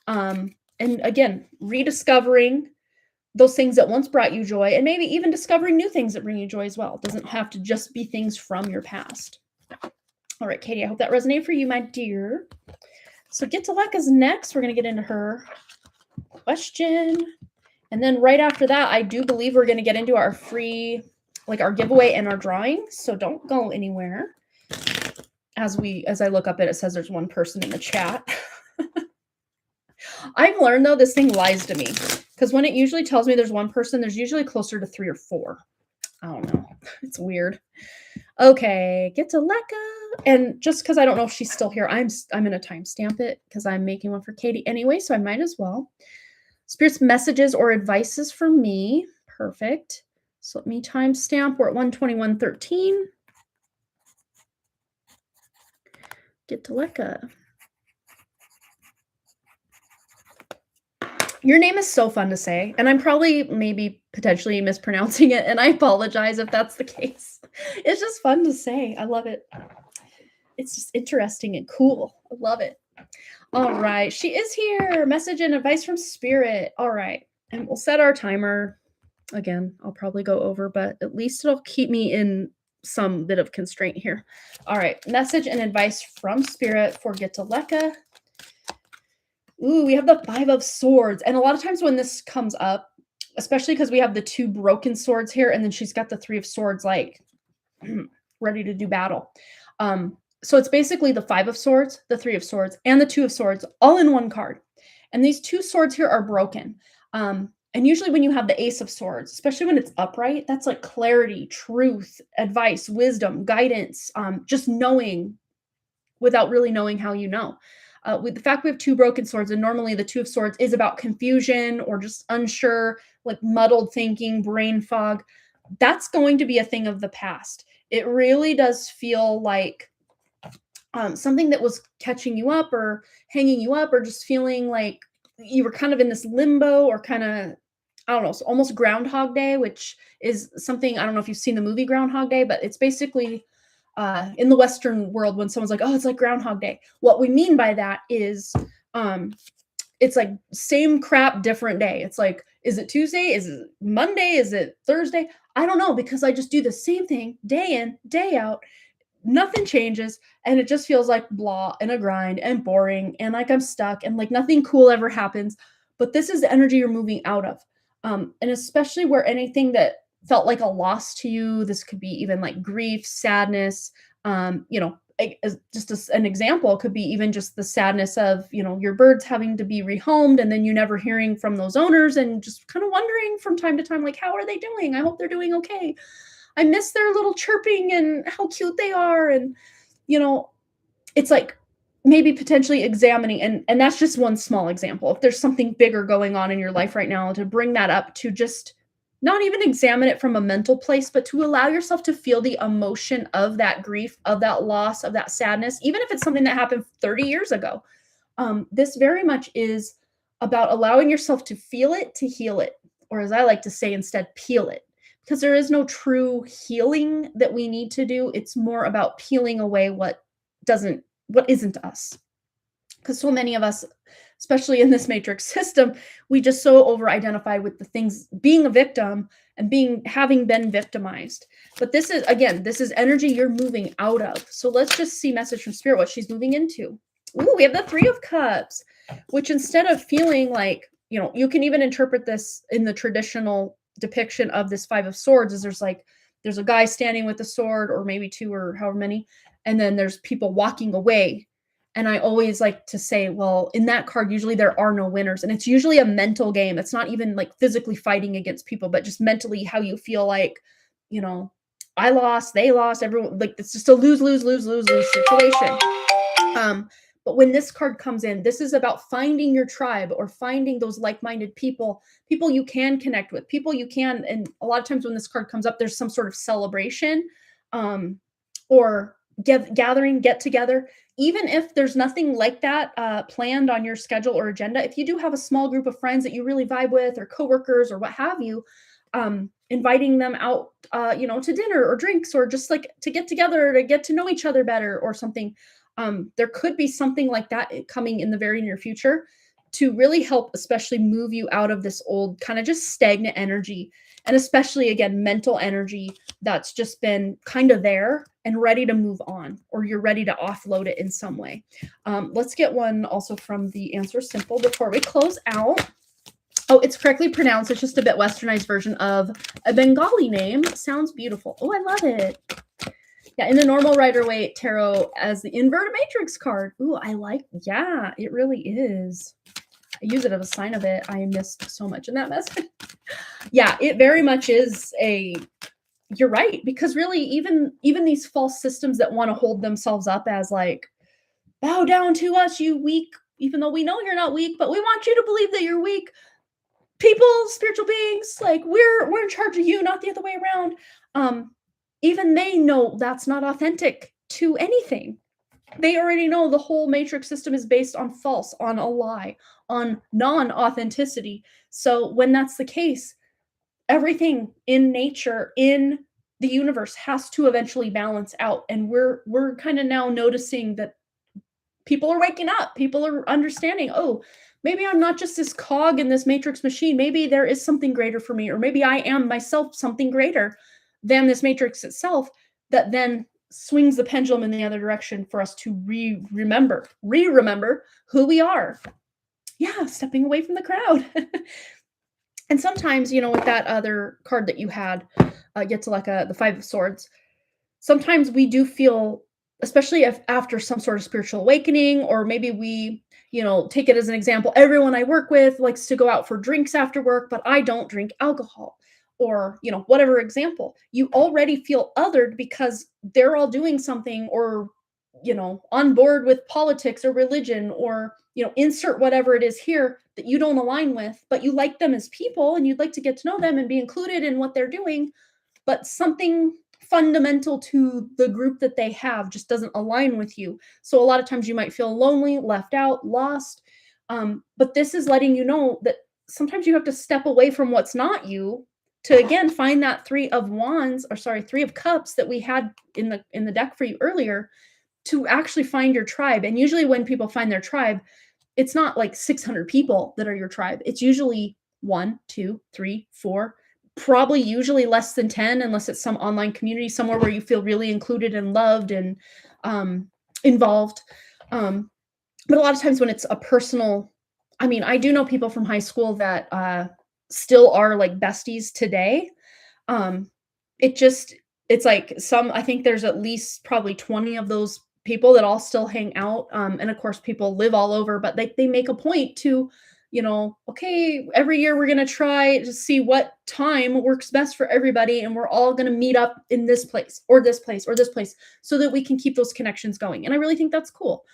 And again, rediscovering those things that once brought you joy, and maybe even discovering new things that bring you joy as well. It doesn't have to just be things from your past. All right, Katie, I hope that resonated for you, my dear. So Get to Lekka's next. We're going to get into her question. And then right after that, I do believe we're going to get into our free, like our giveaway and our drawing. So don't go anywhere. As I look up it says there's one person in the chat. I've learned though, this thing lies to me because when it usually tells me there's one person, there's usually closer to 3 or 4. I don't know. It's weird. Okay, Get to Lekka. And just because I don't know if she's still here, I'm going to timestamp it because I'm making one for Katie anyway, so I might as well. Spirit's messages or advices for me. Perfect. So let me timestamp. We're at 1:21:13. Get to Lekka. Your name is so fun to say, and I'm probably maybe potentially mispronouncing it, and I apologize if that's the case. It's just fun to say. I love it. It's just interesting and cool. I love it. All right. She is here. Message and advice from Spirit. All right. And we'll set our timer. Again, I'll probably go over, but at least it'll keep me in some bit of constraint here. All right. Message and advice from Spirit for Get to Lekka. Ooh, we have the 5 of Swords. And a lot of times when this comes up, especially because we have the 2 broken swords here, and then she's got the 3 of Swords, like ready to do battle. So it's basically the 5 of Swords, the 3 of Swords, and the 2 of Swords all in one card. And these 2 swords here are broken. And usually when you have the Ace of Swords, especially when it's upright, that's like clarity, truth, advice, wisdom, guidance, just knowing without really knowing how you know. With the fact we have 2 broken swords, and normally the 2 of Swords is about confusion or just unsure, like muddled thinking, brain fog. That's going to be a thing of the past. It really does feel like something that was catching you up or hanging you up or just feeling like you were kind of in this limbo or kind of, I don't know, so almost Groundhog Day, which is something, I don't know if you've seen the movie Groundhog Day, but it's basically in the Western world when someone's like, oh, it's like Groundhog Day. What we mean by that is it's like same crap, different day. It's like, is it Tuesday? Is it Monday? Is it Thursday? I don't know, because I just do the same thing day in, day out. Nothing changes, and it just feels like blah and a grind and boring and like I'm stuck and like nothing cool ever happens. But this is the energy you're moving out of. And especially where anything that felt like a loss to you, this could be even like grief, sadness, just an example could be even just the sadness of, your birds having to be rehomed and then you never hearing from those owners and just kind of wondering from time to time, like, how are they doing? I hope they're doing okay. I miss their little chirping and how cute they are. And, it's like maybe potentially examining, and that's just one small example. If there's something bigger going on in your life right now, to bring that up, to just not even examine it from a mental place, but to allow yourself to feel the emotion of that grief, of that loss, of that sadness, even if it's something that happened 30 years ago. This very much is about allowing yourself to feel it, to heal it, or as I like to say instead, peel it. Because there is no true healing that we need to do. It's more about peeling away what isn't us. Because so many of us especially in this matrix system, we just so over identify with the things being a victim and being having been victimized. But this is, again, this is energy you're moving out of. So let's just see message from spirit, what she's moving into. Ooh, we have the Three of Cups, which instead of feeling like, you can even interpret this in the traditional depiction of this Five of Swords, is there's a guy standing with a sword, or maybe two or however many, and then there's people walking away. And I always like to say, well, in that card, usually there are no winners. And it's usually a mental game. It's not even like physically fighting against people, but just mentally how you feel like, I lost, they lost, everyone, like it's just a lose, lose, lose, lose, lose situation. But when this card comes in, this is about finding your tribe or finding those like-minded people you can connect with, people you can. And a lot of times when this card comes up, there's some sort of celebration, or gathering, get together. Even if there's nothing like that planned on your schedule or agenda, if you do have a small group of friends that you really vibe with, or coworkers or what have you, inviting them out, to dinner or drinks, or just like to get together to get to know each other better or something. There could be something like that coming in the very near future to really help, especially move you out of this old kind of just stagnant energy. And especially, again, mental energy that's just been kind of there and ready to move on, or you're ready to offload it in some way. Let's get one also from the Answer Simple before we close out. Oh, it's correctly pronounced. It's just a bit westernized version of a Bengali name. Sounds beautiful. Oh, I love it. Yeah, in the normal Rider-Waite tarot as the inverted matrix card. Ooh, I like, yeah, it really is. I use it as a sign of it. I missed so much in that message. Yeah, it very much is you're right, because really even these false systems that want to hold themselves up as like, bow down to us, you weak, even though we know you're not weak, but we want you to believe that you're weak. People, spiritual beings, like we're in charge of you, not the other way around. Even they know that's not authentic to anything. They already know the whole matrix system is based on false, on a lie, on non-authenticity. So when that's the case, everything in nature, in the universe, has to eventually balance out. And we're kind of now noticing that people are waking up. People are understanding, oh, maybe I'm not just this cog in this matrix machine. Maybe there is something greater for me, or maybe I am myself something greater than this matrix itself, that then swings the pendulum in the other direction for us to remember who we are. Yeah, stepping away from the crowd. And sometimes, with that other card that you had, get to like the Five of Swords, sometimes we do feel, especially if after some sort of spiritual awakening, or maybe we, take it as an example, everyone I work with likes to go out for drinks after work, but I don't drink alcohol, or, whatever example, you already feel othered because they're all doing something, or, on board with politics or religion, or, insert whatever it is here that you don't align with, but you like them as people and you'd like to get to know them and be included in what they're doing, but something fundamental to the group that they have just doesn't align with you. So a lot of times you might feel lonely, left out, lost. But this is letting you know that sometimes you have to step away from what's not you to, again, find that Three of Cups that we had in the deck for you earlier, to actually find your tribe. And usually when people find their tribe, it's not like 600 people that are your tribe. It's usually 1, 2, 3, 4, probably usually less than 10, unless it's some online community somewhere where you feel really included and loved and involved. But a lot of times when it's a personal, I do know people from high school that still are like besties today. It's like I think there's at least probably 20 of those people that all still hang out. And of course, people live all over, but they make a point to, okay, every year we're going to try to see what time works best for everybody. And we're all going to meet up in this place or this place or this place so that we can keep those connections going. And I really think that's cool.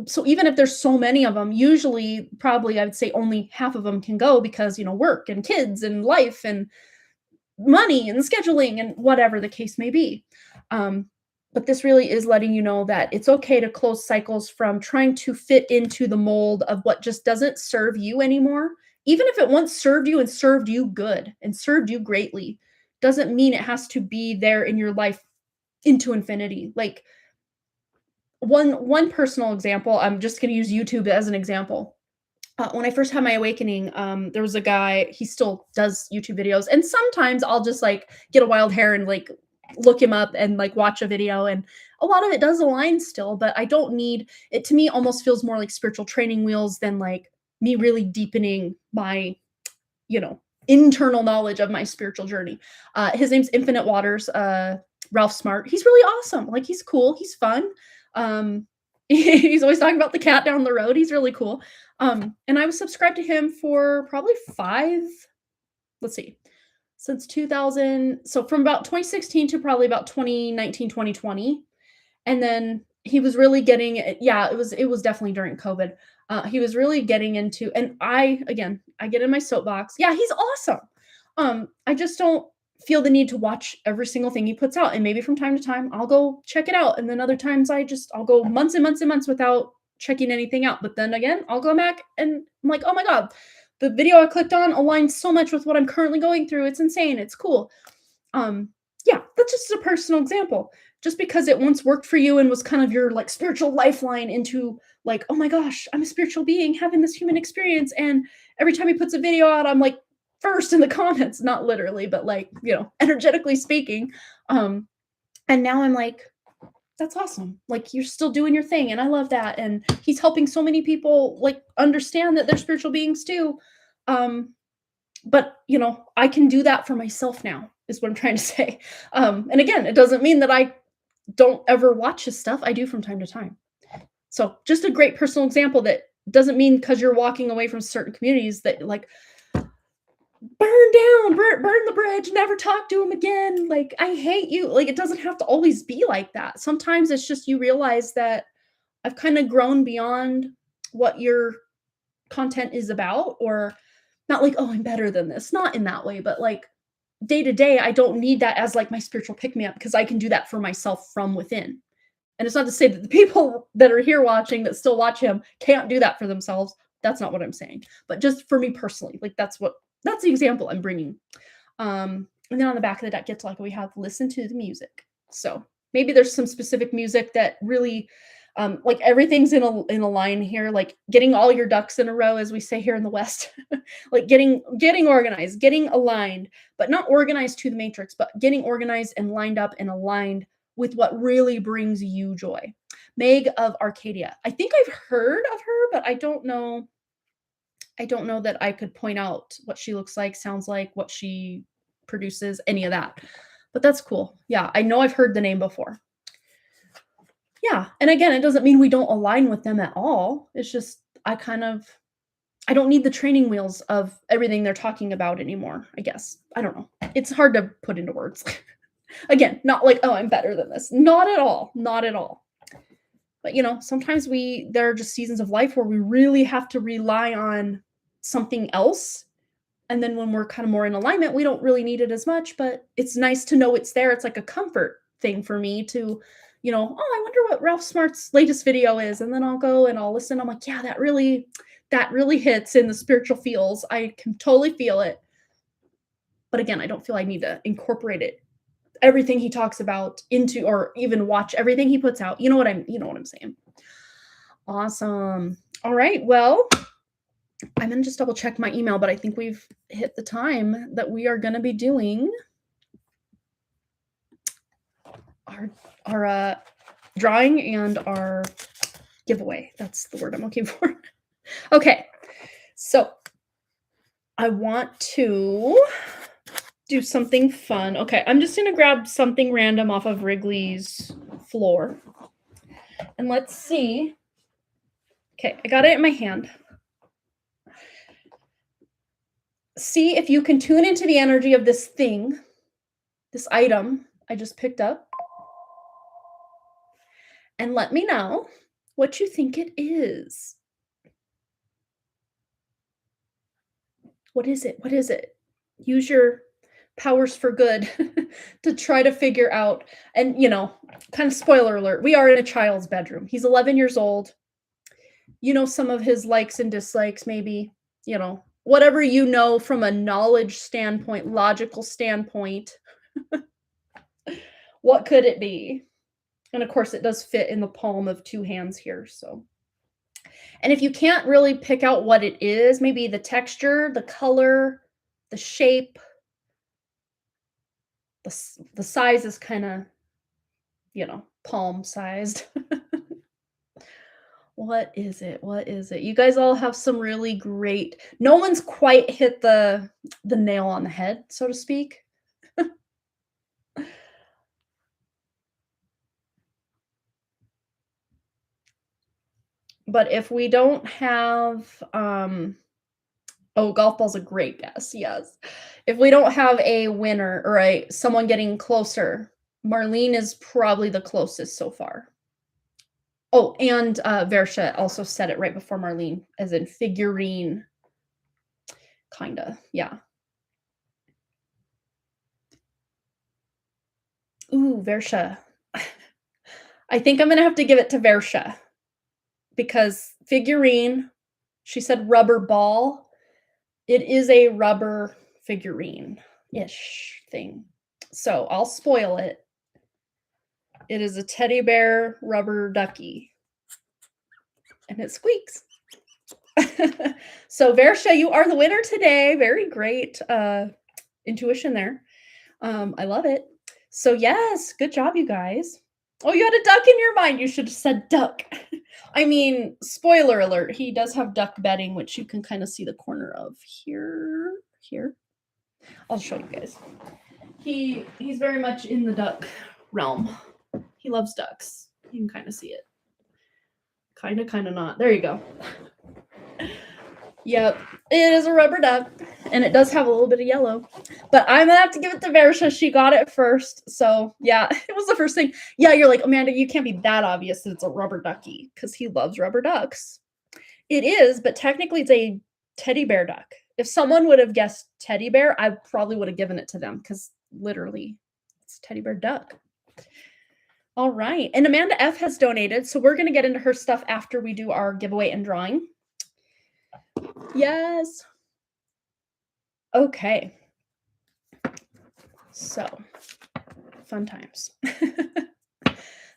So even if there's so many of them, usually probably I would say only half of them can go because, work and kids and life and money and scheduling and whatever the case may be. But this really is letting you know that it's okay to close cycles from trying to fit into the mold of what just doesn't serve you anymore. Even if it once served you and served you good and served you greatly, doesn't mean it has to be there in your life into infinity. Like, one personal example, I'm just gonna use YouTube as an example. When I first had my awakening, there was a guy, he still does YouTube videos, and sometimes I'll just, like, get a wild hair and, like, look him up and, like, watch a video, and a lot of it does align still, but I don't need it. To me, almost feels more like spiritual training wheels than, like, me really deepening my, you know, internal knowledge of my spiritual journey. His name's Infinite Waters, Ralph Smart. He's really awesome. Like, he's cool. He's fun. Um, he's always talking about the cat down the road. He's really cool. And I was subscribed to him for probably let's see, since 2000. So from about 2016 to probably about 2019, 2020. And then he was really getting it. Yeah, it was definitely during COVID. He was really getting into, and I get in my soapbox. Yeah, he's awesome. I just don't feel the need to watch every single thing he puts out. And maybe from time to time I'll go check it out. And then other times I'll go months and months and months without checking anything out. But then again, I'll go back and I'm like, oh my God, the video I clicked on aligns so much with what I'm currently going through. It's insane. It's cool. Yeah, that's just a personal example. Just because it once worked for you and was kind of your, like, spiritual lifeline into, like, oh my gosh, I'm a spiritual being having this human experience. And every time he puts a video out, I'm like first in the comments, not literally, but, like, energetically speaking. Um, and now I'm like, that's awesome. Like, you're still doing your thing. And I love that. And he's helping so many people, like, understand that they're spiritual beings too. But I can do that for myself now, is what I'm trying to say. And again, it doesn't mean that I don't ever watch his stuff. I do from time to time. So just a great personal example that doesn't mean because you're walking away from certain communities that, like, burn the bridge, never talk to him again. Like, I hate you. Like, it doesn't have to always be like that. Sometimes it's just you realize that I've kind of grown beyond what your content is about, or not like, oh, I'm better than this. Not in that way, but like day to day, I don't need that as like my spiritual pick me up, because I can do that for myself from within. And it's not to say that the people that are here watching that still watch him can't do that for themselves. That's not what I'm saying. But just for me personally, like that's the example I'm bringing. And then on the back of the deck, it's like we have listen to the music. So maybe there's some specific music that really, like everything's in a line here, like getting all your ducks in a row, as we say here in the West, like getting organized, getting aligned, but not organized to the matrix, but getting organized and lined up and aligned with what really brings you joy. Meg of Arcadia. I think I've heard of her, but I don't know that I could point out what she looks like, sounds like, what she produces, any of that. But that's cool. Yeah, I know I've heard the name before. Yeah, and again, it doesn't mean we don't align with them at all. It's just I don't need the training wheels of everything they're talking about anymore, I guess. I don't know. It's hard to put into words. Again, not like, oh, I'm better than this. Not at all. Not at all. But sometimes there are just seasons of life where we really have to rely on something else. And then when we're kind of more in alignment, we don't really need it as much, but it's nice to know it's there. It's like a comfort thing for me to, oh, I wonder what Ralph Smart's latest video is. And then I'll go and I'll listen. I'm like, yeah, that really hits in the spiritual feels. I can totally feel it. But again, I don't feel I need to incorporate it, everything he talks about, into, or even watch everything he puts out. You know what I'm saying? Awesome. All right. Well, I'm going to just double check my email, but I think we've hit the time that we are going to be doing our drawing and our giveaway. That's the word I'm looking for. Okay. So I want to do something fun. Okay. I'm just going to grab something random off of Wrigley's floor. And let's see. Okay. I got it in my hand. See if you can tune into the energy of this thing, this item I just picked up, and let me know what you think it is. What is it? What is it? Use your powers for good to try to figure out. And, kind of spoiler alert, we are in a child's bedroom. He's 11 years old. Some of his likes and dislikes, maybe, whatever from a knowledge standpoint, logical standpoint. What could it be? And of course, it does fit in the palm of 2 hands here, so. And if you can't really pick out what it is, maybe the texture, the color, the shape, the size is kinda, palm-sized. What is it? What is it? You guys all have some really great no one's quite hit the nail on the head, so to speak. But if we don't have, oh, golf ball's a great guess, yes. If we don't have a winner or someone getting closer, Marlene is probably the closest so far. Oh, and, Versha also said it right before Marlene, as in figurine. Kinda, yeah. Ooh, Versha. I think I'm gonna have to give it to Versha, because figurine, she said rubber ball. It is a rubber figurine-ish thing. So, I'll spoil it. It is a teddy bear rubber ducky. And it squeaks. So, Versha, you are the winner today. Very great, intuition there. I love it. So, yes, good job, you guys. Oh, you had a duck in your mind. You should have said duck. I mean, spoiler alert, he does have duck bedding, which you can kind of see the corner of here. Here. I'll show you guys. He's very much in the duck realm. He loves ducks. You can kind of see it. Kind of not. There you go. Yep, it is a rubber duck, and it does have a little bit of yellow. But I'm gonna have to give it to Versha. She got it first, so yeah, it was the first thing. Yeah, you're like, Amanda, you can't be that obvious that it's a rubber ducky, because he loves rubber ducks. It is, but technically it's a teddy bear duck. If someone would have guessed teddy bear, I probably would have given it to them, because literally, it's a teddy bear duck. All right, and Amanda F has donated, so we're gonna get into her stuff after we do our giveaway and drawing. Yes. Okay. So, fun times.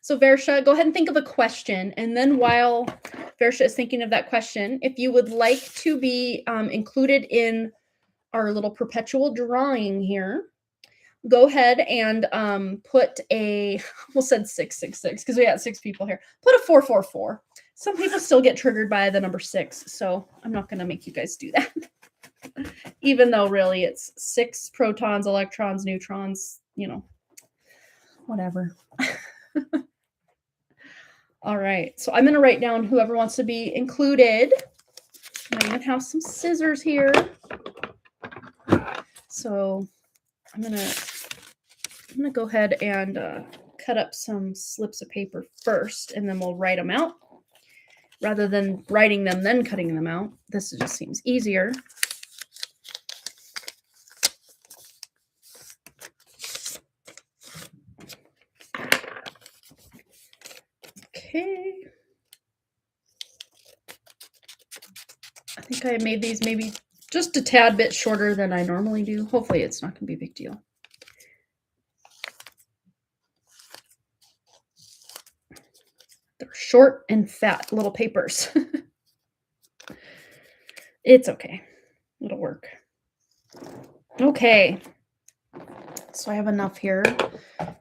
So, Versha, go ahead and think of a question. And then while Versha is thinking of that question, if you would like to be included in our little perpetual drawing here, go ahead and put a, we'll said 666 because we got 6 people here. Put a 444. Some people still get triggered by the number 6, so I'm not going to make you guys do that. Even though really it's 6 protons, electrons, neutrons, whatever. All right, so I'm going to write down whoever wants to be included. I even have some scissors here. So I'm gonna go ahead and cut up some slips of paper first, and then we'll write them out. Rather than writing them, then cutting them out. This just seems easier. Okay. I think I made these maybe just a tad bit shorter than I normally do. Hopefully it's not going to be a big deal. They're short and fat little papers. It's okay. It'll work. Okay. So I have enough here.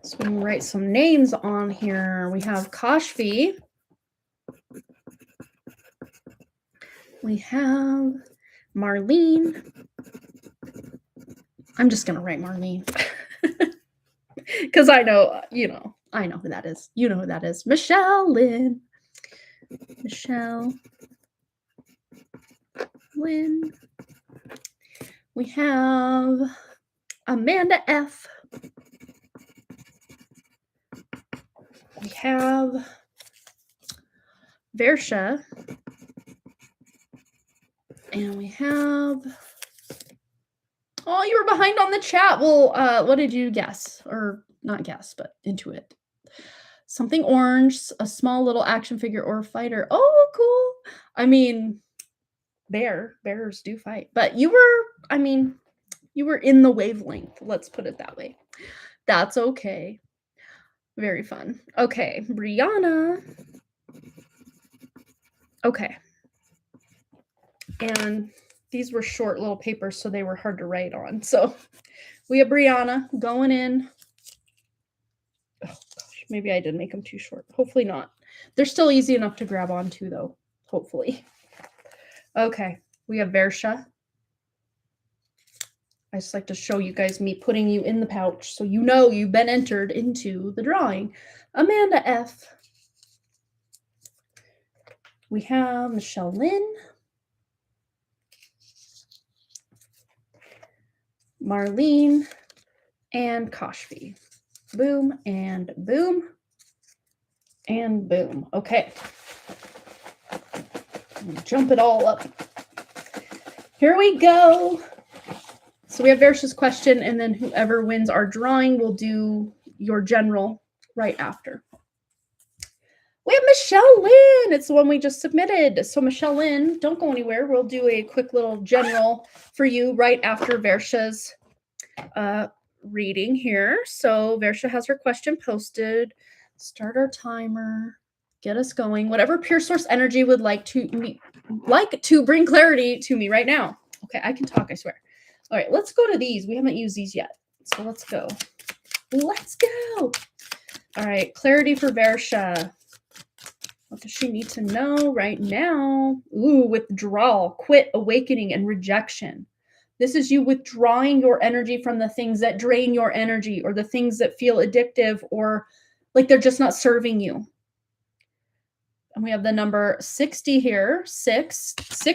So we can write some names on here. We have Kashfi. We have Marlene. I'm just going to write Marlene. Because I know, I know who that is. You know who that is. Michelle Lynn. Michelle Lynn. We have Amanda F. We have Versha. And we have... Oh, you were behind on the chat. Well, what did you guess? Or not guess, but intuit. Something orange, a small little action figure or fighter. Oh, cool. I mean, bears do fight. But you were in the wavelength. Let's put it that way. That's okay. Very fun. Okay, Brianna. Okay. And these were short little papers, so they were hard to write on. So we have Brianna going in. Oh gosh, maybe I did make them too short. Hopefully not. They're still easy enough to grab onto, though. Hopefully. Okay, we have Versha. I just like to show you guys me putting you in the pouch so you know you've been entered into the drawing. Amanda F. We have Michelle Lynn. Marlene and Kashfi. Boom and boom and boom. Okay. Jump it all up. Here we go. So we have Versha's question, and then whoever wins our drawing will do your general right after. We have Michelle Lynn. It's the one we just submitted. So Michelle Lynn, don't go anywhere. We'll do a quick little general for you right after Versha's reading here. So Versha has her question posted. Start our timer. Get us going. Whatever pure source energy would like to bring clarity to me right now. Okay, I can talk, I swear. All right, let's go to these. We haven't used these yet. So let's go. Let's go. All right, clarity for Versha. What does she need to know right now? Ooh, withdrawal, quit, awakening, and rejection. This is you withdrawing your energy from the things that drain your energy or the things that feel addictive or like they're just not serving you. And we have the number 60 here. 6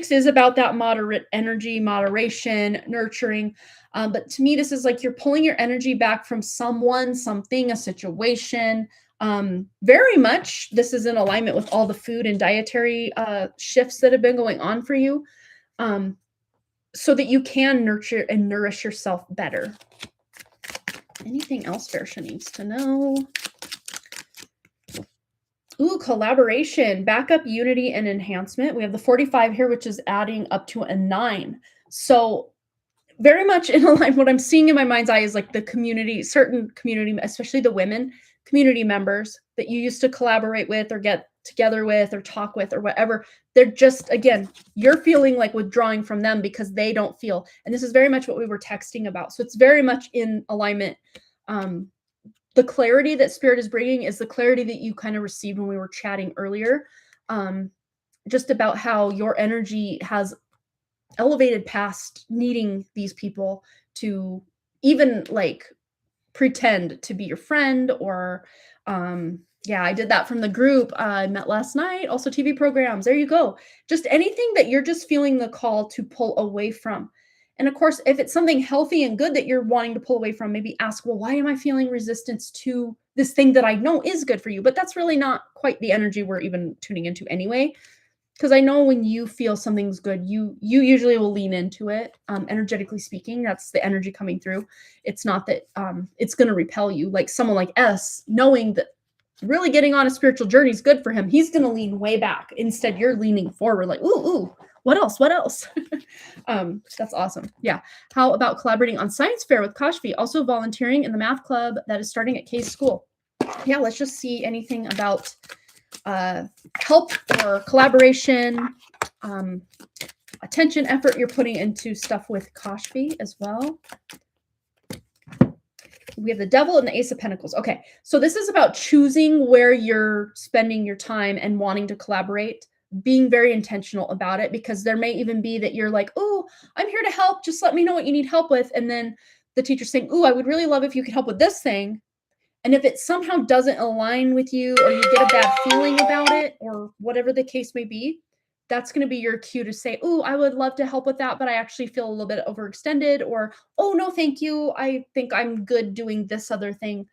is about that moderate energy, moderation, nurturing. But to me, this is like you're pulling your energy back from someone, something, a situation. Very much this is in alignment with all the food and dietary shifts that have been going on for you, so that you can nurture and nourish yourself better. Anything else Versha needs to know? Ooh, collaboration, backup, unity, and enhancement. We have the 45 here, which is adding up to a 9. So very much in alignment. What I'm seeing in my mind's eye is like the community, certain community, especially the women community members that you used to collaborate with or get together with or talk with or whatever. They're just, again, you're feeling like withdrawing from them because they don't feel. And this is very much what we were texting about. So it's very much in alignment. The clarity that Spirit is bringing is the clarity that you kind of received when we were chatting earlier, just about how your energy has elevated past needing these people to even like pretend to be your friend or yeah, I did that from the group I met last night. Also TV programs. There you go. Just anything that you're just feeling the call to pull away from. And of course, if it's something healthy and good that you're wanting to pull away from, maybe ask, well, why am I feeling resistance to this thing that I know is good for you? But that's really not quite the energy we're even tuning into anyway. Because I know when you feel something's good, you usually will lean into it. Energetically speaking, that's the energy coming through. It's not that it's going to repel you. Like someone like S, knowing that really getting on a spiritual journey is good for him, he's going to lean way back. Instead, you're leaning forward like, ooh, what else? What else? That's awesome. Yeah. How about collaborating on science fair with Kashfi? Also volunteering in the math club that is starting at K's school. Yeah, let's just see anything about help or collaboration, attention, effort you're putting into stuff with Kashfi as well. We have the Devil and the Ace of Pentacles. Okay, so this is about choosing where you're spending your time and wanting to collaborate, being very intentional about it, because there may even be that you're like, oh, I'm here to help. Just let me know what you need help with. And then the teacher's saying, oh, I would really love if you could help with this thing. And if it somehow doesn't align with you or you get a bad feeling about it or whatever the case may be, that's going to be your cue to say, oh, I would love to help with that, but I actually feel a little bit overextended, or, oh, no, thank you. I think I'm good doing this other thing.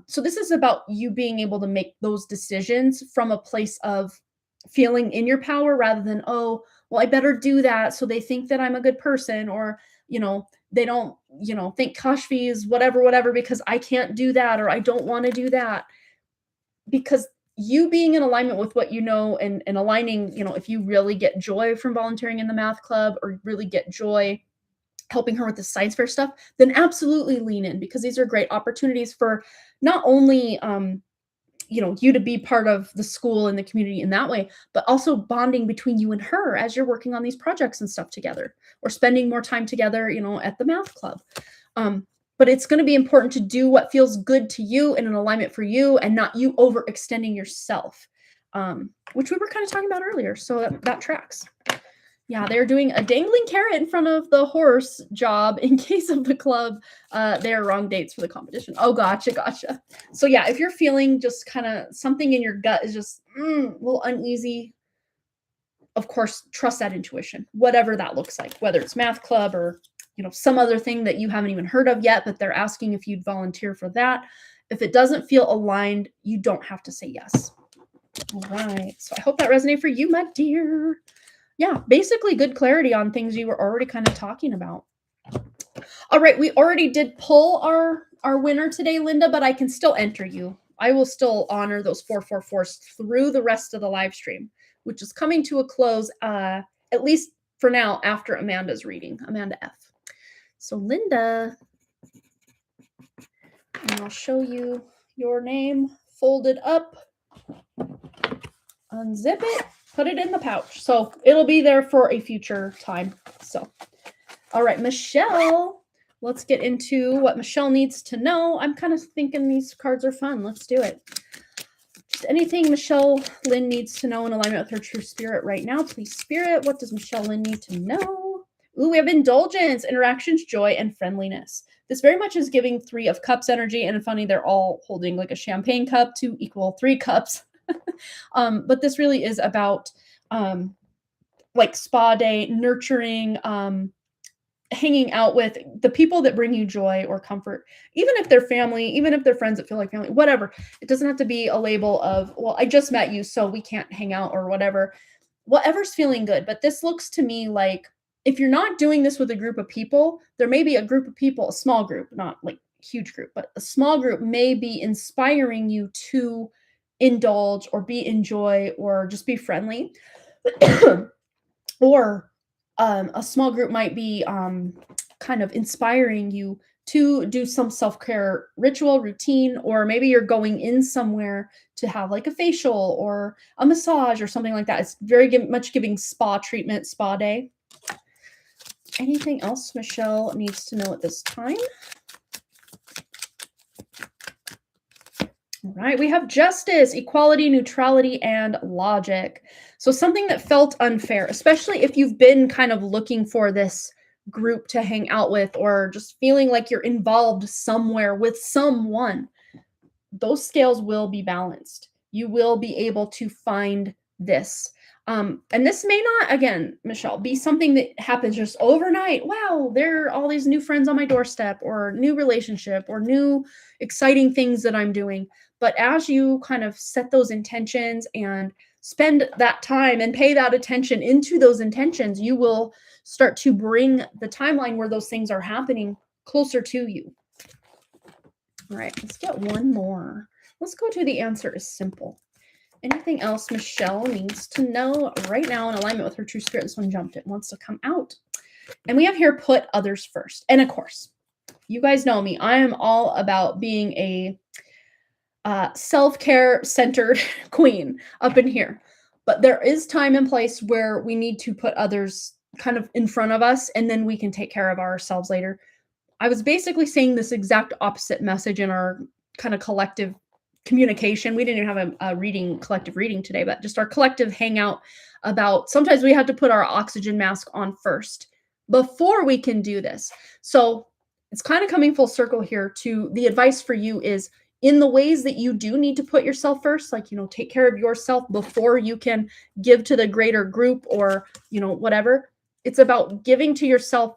So this is about you being able to make those decisions from a place of feeling in your power rather than, oh, well, I better do that so they think that I'm a good person, or, they don't, think Kashfi is whatever, because I can't do that, or I don't want to do that. Because you being in alignment with what you know and aligning, if you really get joy from volunteering in the math club or really get joy helping her with the science fair stuff, then absolutely lean in, because these are great opportunities for not only you to be part of the school and the community in that way, but also bonding between you and her as you're working on these projects and stuff together, or spending more time together, at the math club. But it's going to be important to do what feels good to you and in alignment for you, and not you overextending yourself, which we were kind of talking about earlier. So that tracks. Yeah, they're doing a dangling carrot in front of the horse job in case of the club. They are wrong dates for the competition. Oh, gotcha. So yeah, if you're feeling just kind of something in your gut is just a little uneasy, of course, trust that intuition, whatever that looks like, whether it's math club or, some other thing that you haven't even heard of yet, but they're asking if you'd volunteer for that. If it doesn't feel aligned, you don't have to say yes. All right. So I hope that resonated for you, my dear. Yeah, basically good clarity on things you were already kind of talking about. All right, we already did pull our winner today, Linda, but I can still enter you. I will still honor those 444s through the rest of the live stream, which is coming to a close, at least for now, after Amanda's reading, Amanda F. So Linda, and I'll show you your name folded up. Unzip it, put it in the pouch. So it'll be there for a future time. So, all right, Michelle, let's get into what Michelle needs to know. I'm kind of thinking these cards are fun. Let's do it. Just anything Michelle Lynn needs to know in alignment with her true spirit right now. Please, Spirit, what does Michelle Lynn need to know? Ooh, we have indulgence, interactions, joy, and friendliness. This very much is giving 3 of Cups energy, and funny, they're all holding like a champagne cup to equal 3 cups. But this really is about like spa day, nurturing, hanging out with the people that bring you joy or comfort, even if they're family, even if they're friends that feel like family, whatever. It doesn't have to be a label of, well, I just met you, so we can't hang out or whatever. Whatever's feeling good. But this looks to me like if you're not doing this with a group of people, there may be a group of people, a small group, not like huge group, but a small group may be inspiring you to indulge or be in joy or just be friendly. Or a small group might be kind of inspiring you to do some self-care ritual routine, or maybe you're going in somewhere to have like a facial or a massage or something like that. It's very much giving spa treatment, spa day. Anything else Michelle needs to know at this time? All right, we have justice, equality, neutrality, and logic. So something that felt unfair, especially if you've been kind of looking for this group to hang out with, or just feeling like you're involved somewhere with someone, those scales will be balanced. You will be able to find this. And this may not, again, Michelle, be something that happens just overnight. Wow, there are all these new friends on my doorstep, or new relationship, or new exciting things that I'm doing. But as you kind of set those intentions and spend that time and pay that attention into those intentions, you will start to bring the timeline where those things are happening closer to you. All right, let's get one more. Let's go to the answer is simple. Anything else Michelle needs to know right now in alignment with her true spirit? This one jumped. It wants to come out. And we have here, put others first. And of course, you guys know me. I am all about being a self-care centered queen up in here. But there is time and place where we need to put others kind of in front of us, and then we can take care of ourselves later. I was basically saying this exact opposite message in our kind of collective communication. We didn't even have a collective reading today, but just our collective hangout about sometimes we have to put our oxygen mask on first before we can do this. So it's kind of coming full circle here to the advice for you is, in the ways that you do need to put yourself first, like, take care of yourself before you can give to the greater group or, whatever. It's about giving to yourself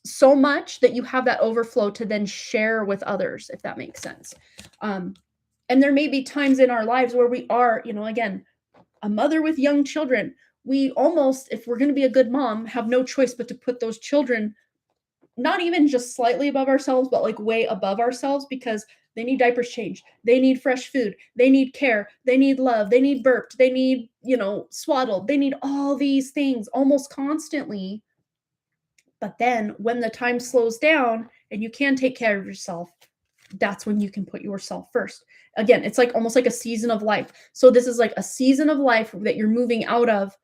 so much that you have that overflow to then share with others, if that makes sense. And there may be times in our lives where we are, again, a mother with young children. We almost, if we're going to be a good mom, have no choice but to put those children not even just slightly above ourselves, but like way above ourselves, because they need diapers changed. They need fresh food. They need care. They need love. They need burped. They need, swaddled. They need all these things almost constantly. But then when the time slows down and you can take care of yourself, that's when you can put yourself first. Again, it's like almost like a season of life. So this is like a season of life that you're moving out of,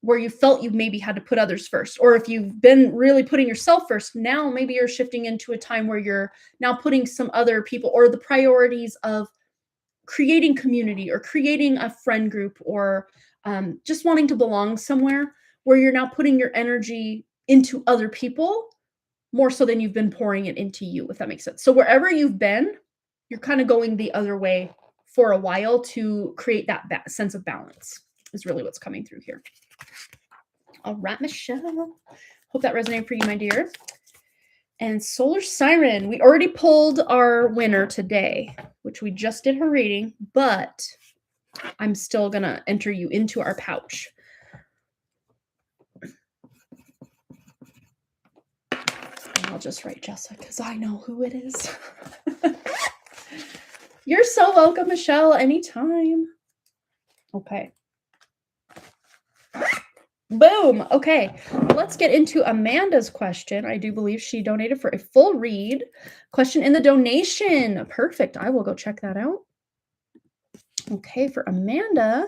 where you felt you maybe had to put others first. Or if you've been really putting yourself first, now maybe you're shifting into a time where you're now putting some other people, or the priorities of creating community or creating a friend group, or just wanting to belong somewhere, where you're now putting your energy into other people more so than you've been pouring it into you, if that makes sense. So wherever you've been, you're kind of going the other way for a while to create that sense of balance, is really what's coming through here. All right, Michelle. Hope that resonated for you, my dear. And Solar Siren, we already pulled our winner today, which we just did her reading, but I'm still going to enter you into our pouch. And I'll just write Jessica because I know who it is. You're so welcome, Michelle, anytime. Okay. Boom. Okay, let's get into Amanda's question. I do believe she donated for a full read. Question in the donation. Perfect. I will go check that out. Okay, for Amanda.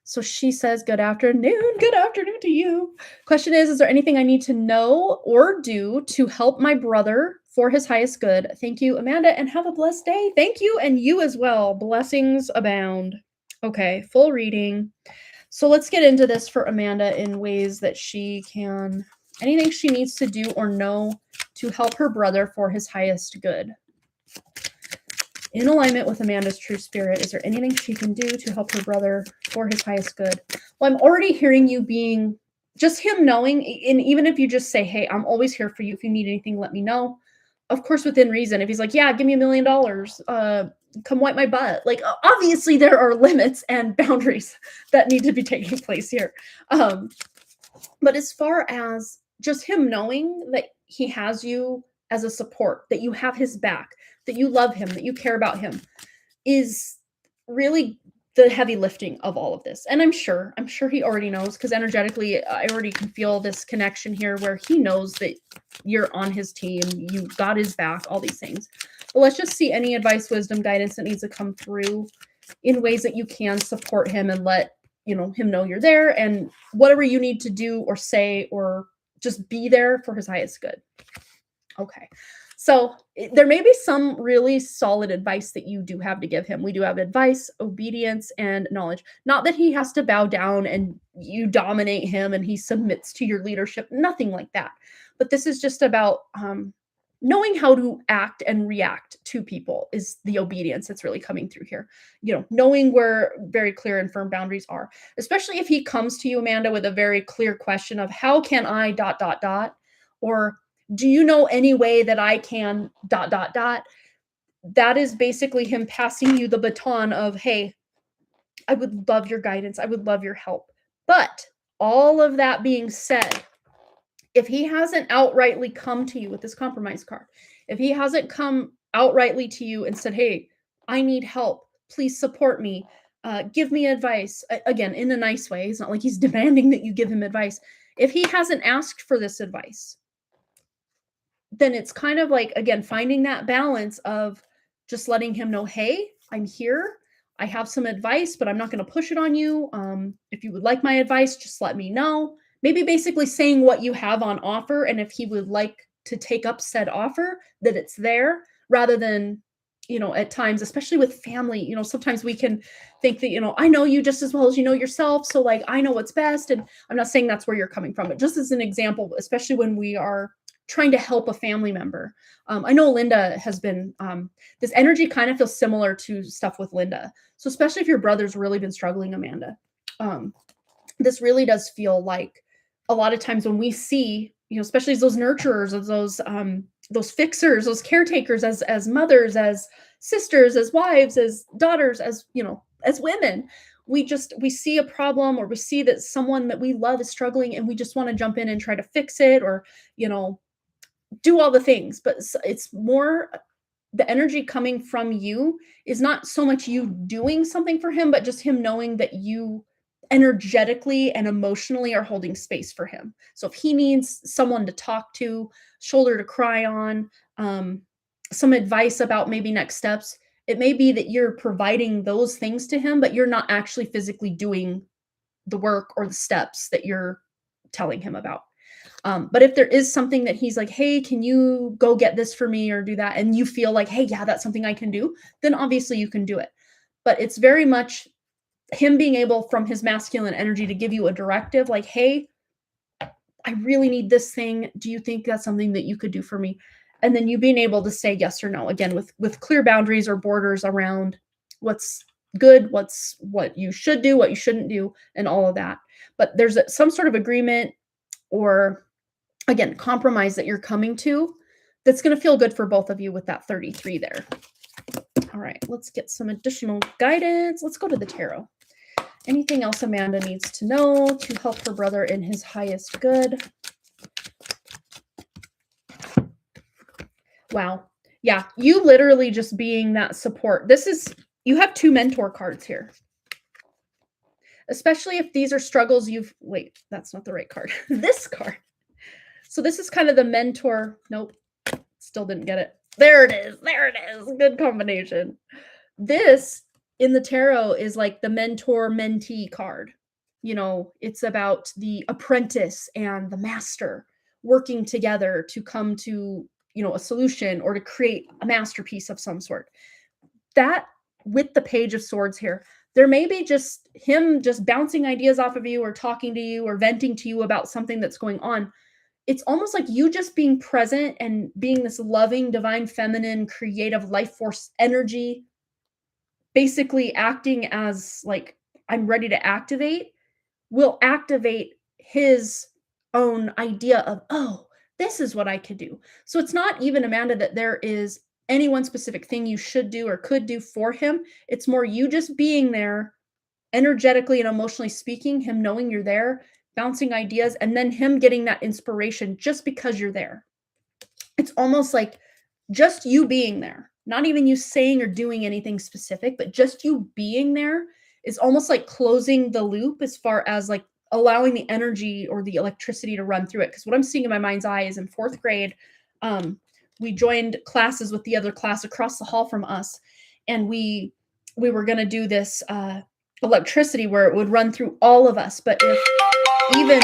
So she says, good afternoon. Good afternoon to you. Question is there anything I need to know or do to help my brother for his highest good? Thank you, Amanda, and have a blessed day. Thank you, and you as well. Blessings abound. Okay, full reading. So let's get into this for Amanda in ways that she can, anything she needs to do or know to help her brother for his highest good. In alignment with Amanda's true spirit, is there anything she can do to help her brother for his highest good? Well, I'm already hearing you being, just him knowing, and even if you just say, hey, I'm always here for you. If you need anything, let me know. Of course, within reason. If he's like, yeah, give me $1 million, come wipe my butt. Like, obviously there are limits and boundaries that need to be taking place here. But as far as just him knowing that he has you as a support, that you have his back, that you love him, that you care about him, is really the heavy lifting of all of this. And I'm sure he already knows, because energetically, I already can feel this connection here where he knows that you're on his team, you got his back, all these things. But let's just see any advice, wisdom, guidance that needs to come through in ways that you can support him and let him know you're there, and whatever you need to do or say or just be there for his highest good. Okay. So there may be some really solid advice that you do have to give him. We do have advice, obedience, and knowledge. Not that he has to bow down and you dominate him and he submits to your leadership. Nothing like that. But this is just about knowing how to act and react to people is the obedience that's really coming through here. Knowing where very clear and firm boundaries are, especially if he comes to you, Amanda, with a very clear question of how can I ... or do you know any way that I can ... That is basically him passing you the baton of, hey, I would love your guidance. I would love your help. But all of that being said, if he hasn't outrightly come to you with this compromise card, if he hasn't come outrightly to you and said, hey, I need help, please support me, give me advice, again, in a nice way. It's not like he's demanding that you give him advice. If he hasn't asked for this advice, then it's kind of like, again, finding that balance of just letting him know, hey, I'm here. I have some advice, but I'm not going to push it on you. If you would like my advice, just let me know. Maybe basically saying what you have on offer, and if he would like to take up said offer, that it's there, rather than, at times, especially with family, sometimes we can think that, I know you just as well as you know yourself. So like, I know what's best. And I'm not saying that's where you're coming from, but just as an example, especially when we are trying to help a family member. I know Linda has been, this energy kind of feels similar to stuff with Linda. So especially if your brother's really been struggling, Amanda, this really does feel like a lot of times when we see, especially as those nurturers, as those fixers, those caretakers, as mothers, as sisters, as wives, as daughters, as women, we see a problem, or we see that someone that we love is struggling, and we just want to jump in and try to fix it, or, do all the things. But it's more, the energy coming from you is not so much you doing something for him, but just him knowing that you energetically and emotionally are holding space for him. So if he needs someone to talk to, shoulder to cry on, some advice about maybe next steps, it may be that you're providing those things to him, but you're not actually physically doing the work or the steps that you're telling him about. But if there is something that he's like, hey, can you go get this for me or do that? And you feel like, hey, yeah, that's something I can do, then obviously you can do it. But it's very much him being able from his masculine energy to give you a directive like, hey, I really need this thing. Do you think that's something that you could do for me? And then you being able to say yes or no, again, with clear boundaries or borders around what's good, what you should do, what you shouldn't do, and all of that. But there's some sort of agreement or, again, compromise that you're coming to that's going to feel good for both of you with that 33 there. All right, let's get some additional guidance. Let's go to the tarot. Anything else Amanda needs to know to help her brother in his highest good? Wow. Yeah, you literally just being that support. You have 2 mentor cards here. Especially if these are struggles wait, that's not the right card. This card. So this is kind of the mentor. Nope, still didn't get it. There it is. There it is. Good combination. This in the tarot is like the mentor-mentee card. You know, it's about the apprentice and the master working together to come to, a solution or to create a masterpiece of some sort. That with the Page of Swords here, there may be just him just bouncing ideas off of you or talking to you or venting to you about something that's going on. It's almost like you just being present and being this loving, divine, feminine, creative life force energy, basically acting as like, I'm ready to activate, will activate his own idea of, oh, this is what I could do. So it's not even, Amanda, that there is any one specific thing you should do or could do for him. It's more you just being there, energetically and emotionally speaking, him knowing you're there, bouncing ideas, and then him getting that inspiration just because you're there. It's almost like just you being there, not even you saying or doing anything specific, but just you being there is almost like closing the loop as far as like allowing the energy or the electricity to run through it. Because what I'm seeing in my mind's eye is in 4th grade, we joined classes with the other class across the hall from us, and we were going to do this electricity where it would run through all of us. But if even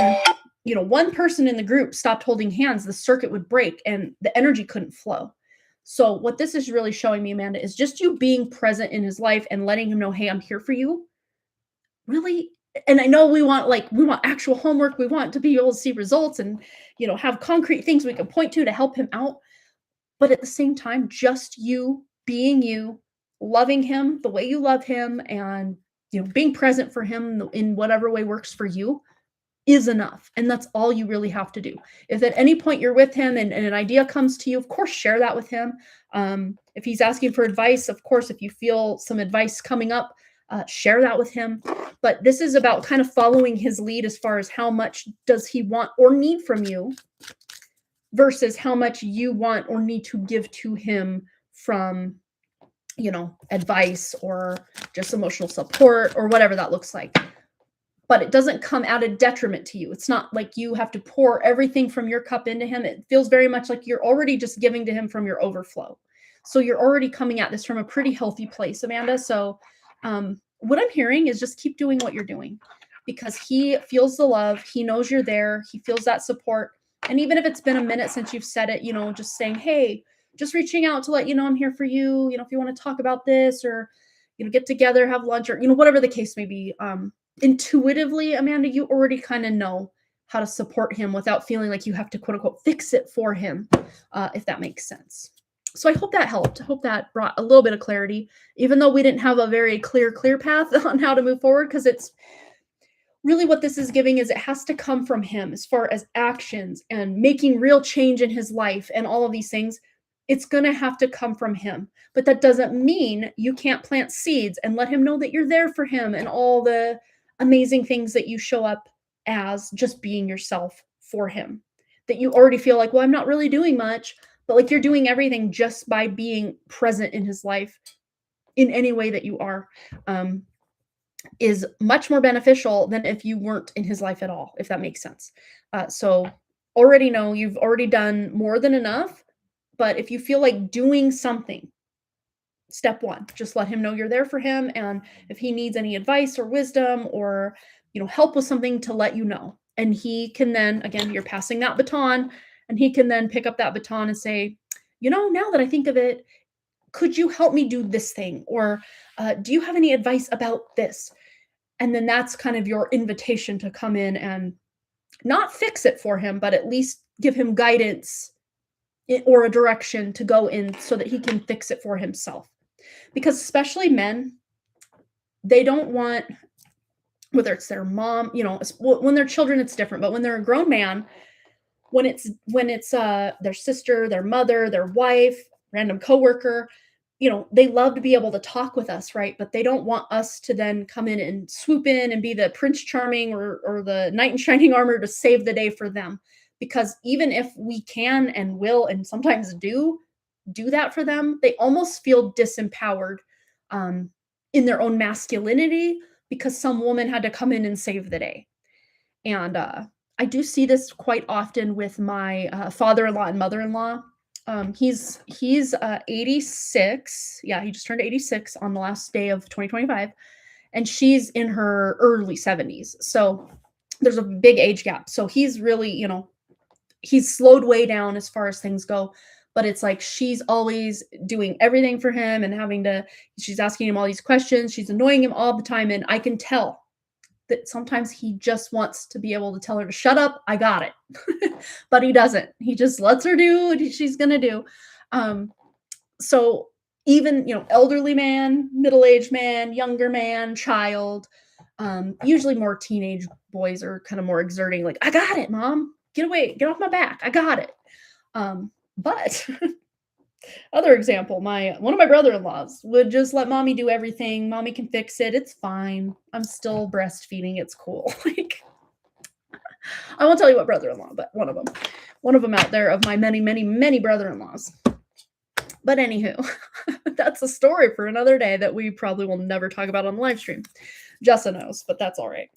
one person in the group stopped holding hands, the circuit would break and the energy couldn't flow. So what this is really showing me, Amanda, is just you being present in his life and letting him know, hey, I'm here for you. Really. And I know we want actual homework. We want to be able to see results and, have concrete things we can point to help him out. But at the same time, just you being you, loving him the way you love him, and, being present for him in whatever way works for you is enough. And that's all you really have to do. If at any point you're with him and an idea comes to you, of course, share that with him. If he's asking for advice, of course, if you feel some advice coming up, share that with him. But this is about kind of following his lead as far as how much does he want or need from you versus how much you want or need to give to him from, advice or just emotional support or whatever that looks like. But it doesn't come at a detriment to you. It's not like you have to pour everything from your cup into him. It feels very much like you're already just giving to him from your overflow. So you're already coming at this from a pretty healthy place, Amanda. So what I'm hearing is just keep doing what you're doing, because he feels the love. He knows you're there. He feels that support. And even if it's been a minute since you've said it, just saying, hey, just reaching out to let you know I'm here for you. If you want to talk about this or, get together, have lunch, or, whatever the case may be. Intuitively, Amanda, you already kind of know how to support him without feeling like you have to, quote unquote, fix it for him, if that makes sense. So I hope that helped. I hope that brought a little bit of clarity, even though we didn't have a very clear path on how to move forward, because it's really what this is giving is it has to come from him as far as actions and making real change in his life and all of these things. It's going to have to come from him. But that doesn't mean you can't plant seeds and let him know that you're there for him and all the amazing things that you show up as just being yourself for him, that you already feel like, well, I'm not really doing much, but like you're doing everything just by being present in his life in any way that you are. is much more beneficial than if you weren't in his life at all, if that makes sense. So already know you've already done more than enough, but if you feel like doing something, step one, just let him know you're there for him. And if he needs any advice or wisdom or, help with something, to let you know. And he can then, again, you're passing that baton, and he can then pick up that baton and say, now that I think of it, could you help me do this thing? Or do you have any advice about this? And then that's kind of your invitation to come in and not fix it for him, but at least give him guidance or a direction to go in so that he can fix it for himself. Because especially men, they don't want, whether it's their mom, when they're children, it's different. But when they're a grown man, when it's their sister, their mother, their wife, random coworker, they love to be able to talk with us, right? But they don't want us to then come in and swoop in and be the Prince Charming or the knight in shining armor to save the day for them. Because even if we can and will and sometimes do that for them, they almost feel disempowered in their own masculinity because some woman had to come in and save the day. And I do see this quite often with my father-in-law and mother-in-law. He's 86. Yeah, he just turned 86 on the last day of 2025, and she's in her early 70s. So there's a big age gap. So he's really, he's slowed way down as far as things go. But it's like she's always doing everything for him and she's asking him all these questions. She's annoying him all the time. And I can tell that sometimes he just wants to be able to tell her to shut up. I got it. But he doesn't. He just lets her do what she's going to do. So even, elderly man, middle-aged man, younger man, child, usually more teenage boys are kind of more exerting, like, I got it, mom. Get away. Get off my back. I got it. But other example, one of my brother-in-laws would just let mommy do everything. Mommy can fix it. It's fine. I'm still breastfeeding. It's cool. Like, I won't tell you what brother-in-law, but one of them out there of my many, many, many brother-in-laws. But anywho, that's a story for another day that we probably will never talk about on the live stream. Jessa knows, but that's all right.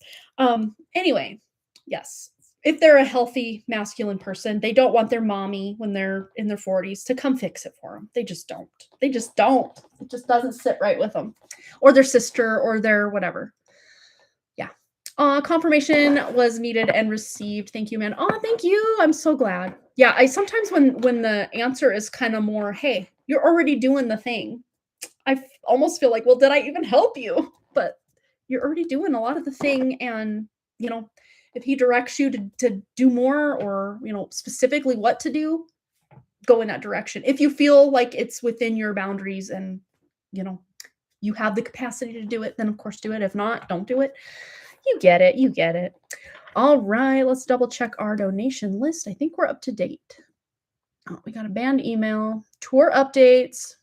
Anyway, yes. If they're a healthy masculine person, they don't want their mommy when they're in their 40s to come fix it for them. They just don't. It just doesn't sit right with them. Or their sister or their whatever. Yeah. Confirmation was needed and received. Thank you, man. Oh, thank you. I'm so glad. Yeah, I sometimes when the answer is kind of more, hey, you're already doing the thing, I almost feel like, well, did I even help you? But you're already doing a lot of the thing, and if he directs you to do more or, specifically what to do, go in that direction. If you feel like it's within your boundaries and, you have the capacity to do it, then of course do it. If not, don't do it. You get it. All right, let's double check our donation list. I think we're up to date. Oh, we got a banned email, tour updates.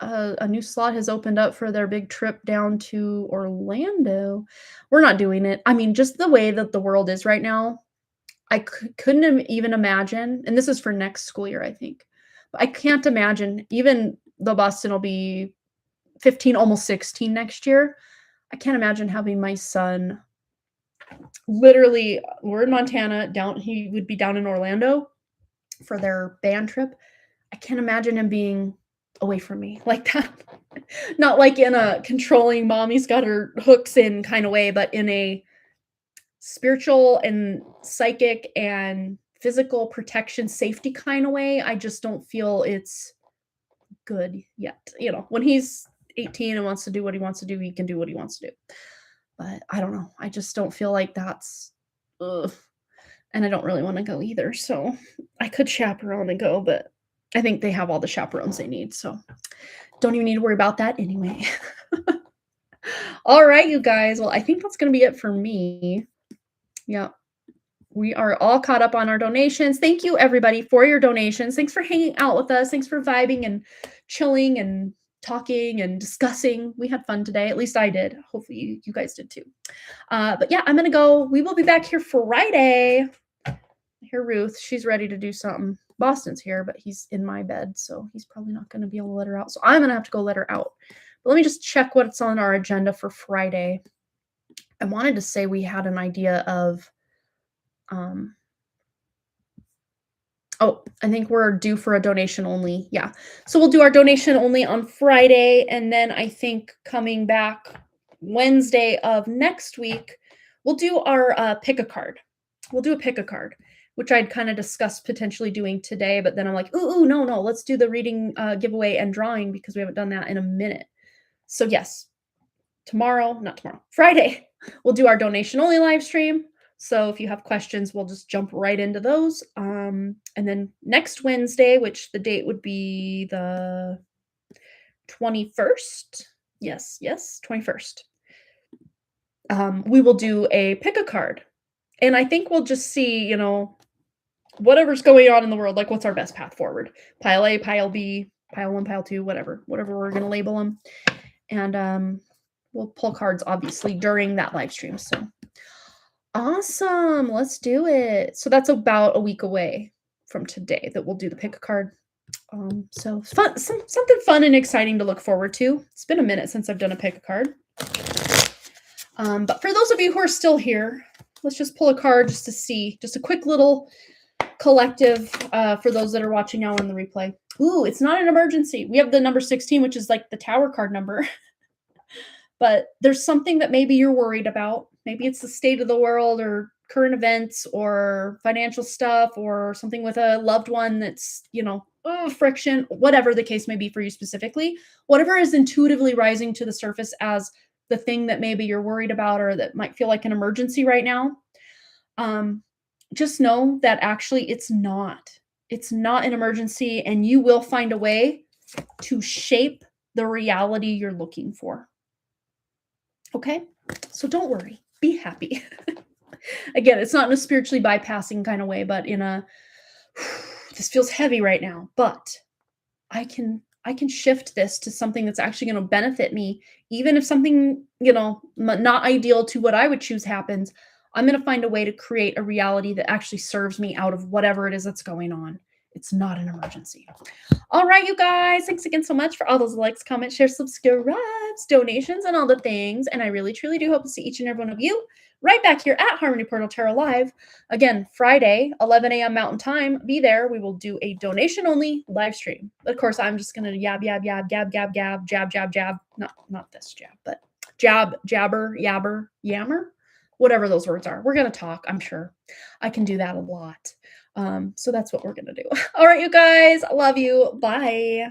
A new slot has opened up for their big trip down to Orlando. We're not doing it. I mean, just the way that the world is right now, I couldn't even imagine, and this is for next school year, I think. But I can't imagine, even though Boston will be 15, almost 16 next year, I can't imagine having my son, literally, we're in Montana, he would be down in Orlando for their band trip. I can't imagine him being away from me like that. Not like in a controlling mommy's got her hooks in kind of way, but in a spiritual and psychic and physical protection safety kind of way. I just don't feel it's good yet. When he's 18 and wants to do what he wants to do, he can do what he wants to do. But I don't know. I just don't feel like that's and I don't really want to go either. So I could chaperone and go, but I think they have all the chaperones they need. So don't even need to worry about that anyway. All right, you guys. Well, I think that's going to be it for me. Yeah. We are all caught up on our donations. Thank you, everybody, for your donations. Thanks for hanging out with us. Thanks for vibing and chilling and talking and discussing. We had fun today. At least I did. Hopefully you guys did too. But yeah, I'm going to go. We will be back here Friday. I hear Ruth. She's ready to do something. Boston's here, but he's in my bed, so he's probably not going to be able to let her out. So I'm going to have to go let her out But let me just check what's on our agenda for Friday. I wanted to say we had an idea of, oh, I think we're due for a donation only. Yeah. So we'll do our donation only on Friday. And then I think coming back Wednesday of next week, we'll do our pick a card. We'll do a pick a card, which I'd kind of discussed potentially doing today. But then I'm like, ooh, no, let's do the reading giveaway and drawing because we haven't done that in a minute. So yes, Friday, we'll do our donation only live stream. So if you have questions, we'll just jump right into those. And then next Wednesday, which the date would be the 21st. Yes, 21st. We will do a pick a card. And I think we'll just see, whatever's going on in the world, like what's our best path forward. Pile A, pile B, pile 1, pile 2, whatever we're going to label them. And we'll pull cards obviously during that live stream. So awesome. Let's do it. So that's about a week away from today that we'll do the pick a card. So fun, something fun and exciting to look forward to. It's been a minute since I've done a pick a card. But for those of you who are still here, let's just pull a card just to see, just a quick little collective for those that are watching now on the replay. Ooh, it's not an emergency. We have the number 16, which is like the tower card number. But there's something that maybe you're worried about. Maybe it's the state of the world or current events or financial stuff or something with a loved one that's, friction, whatever the case may be for you specifically. Whatever is intuitively rising to the surface as the thing that maybe you're worried about or that might feel like an emergency right now. Just know that actually it's not. It's not an emergency, and you will find a way to shape the reality you're looking for. Okay? So don't worry. Be happy. Again, it's not in a spiritually bypassing kind of way, but in a, this feels heavy right now, but I can shift this to something that's actually going to benefit me. Even if something, not ideal to what I would choose happens, I'm going to find a way to create a reality that actually serves me out of whatever it is that's going on. It's not an emergency. All right, you guys. Thanks again so much for all those likes, comments, shares, subscribes, donations, and all the things. And I really, truly do hope to see each and every one of you right back here at Harmony Portal Tarot Live. Again, Friday, 11 a.m. Mountain Time. Be there. We will do a donation-only live stream. Of course, I'm just going to yab, yab, yab, gab, gab, gab, jab, jab, jab. Not this jab, but jab, jabber, yabber, yammer. Whatever those words are. We're going to talk, I'm sure. I can do that a lot. So that's what we're going to do. All right, you guys. I love you. Bye.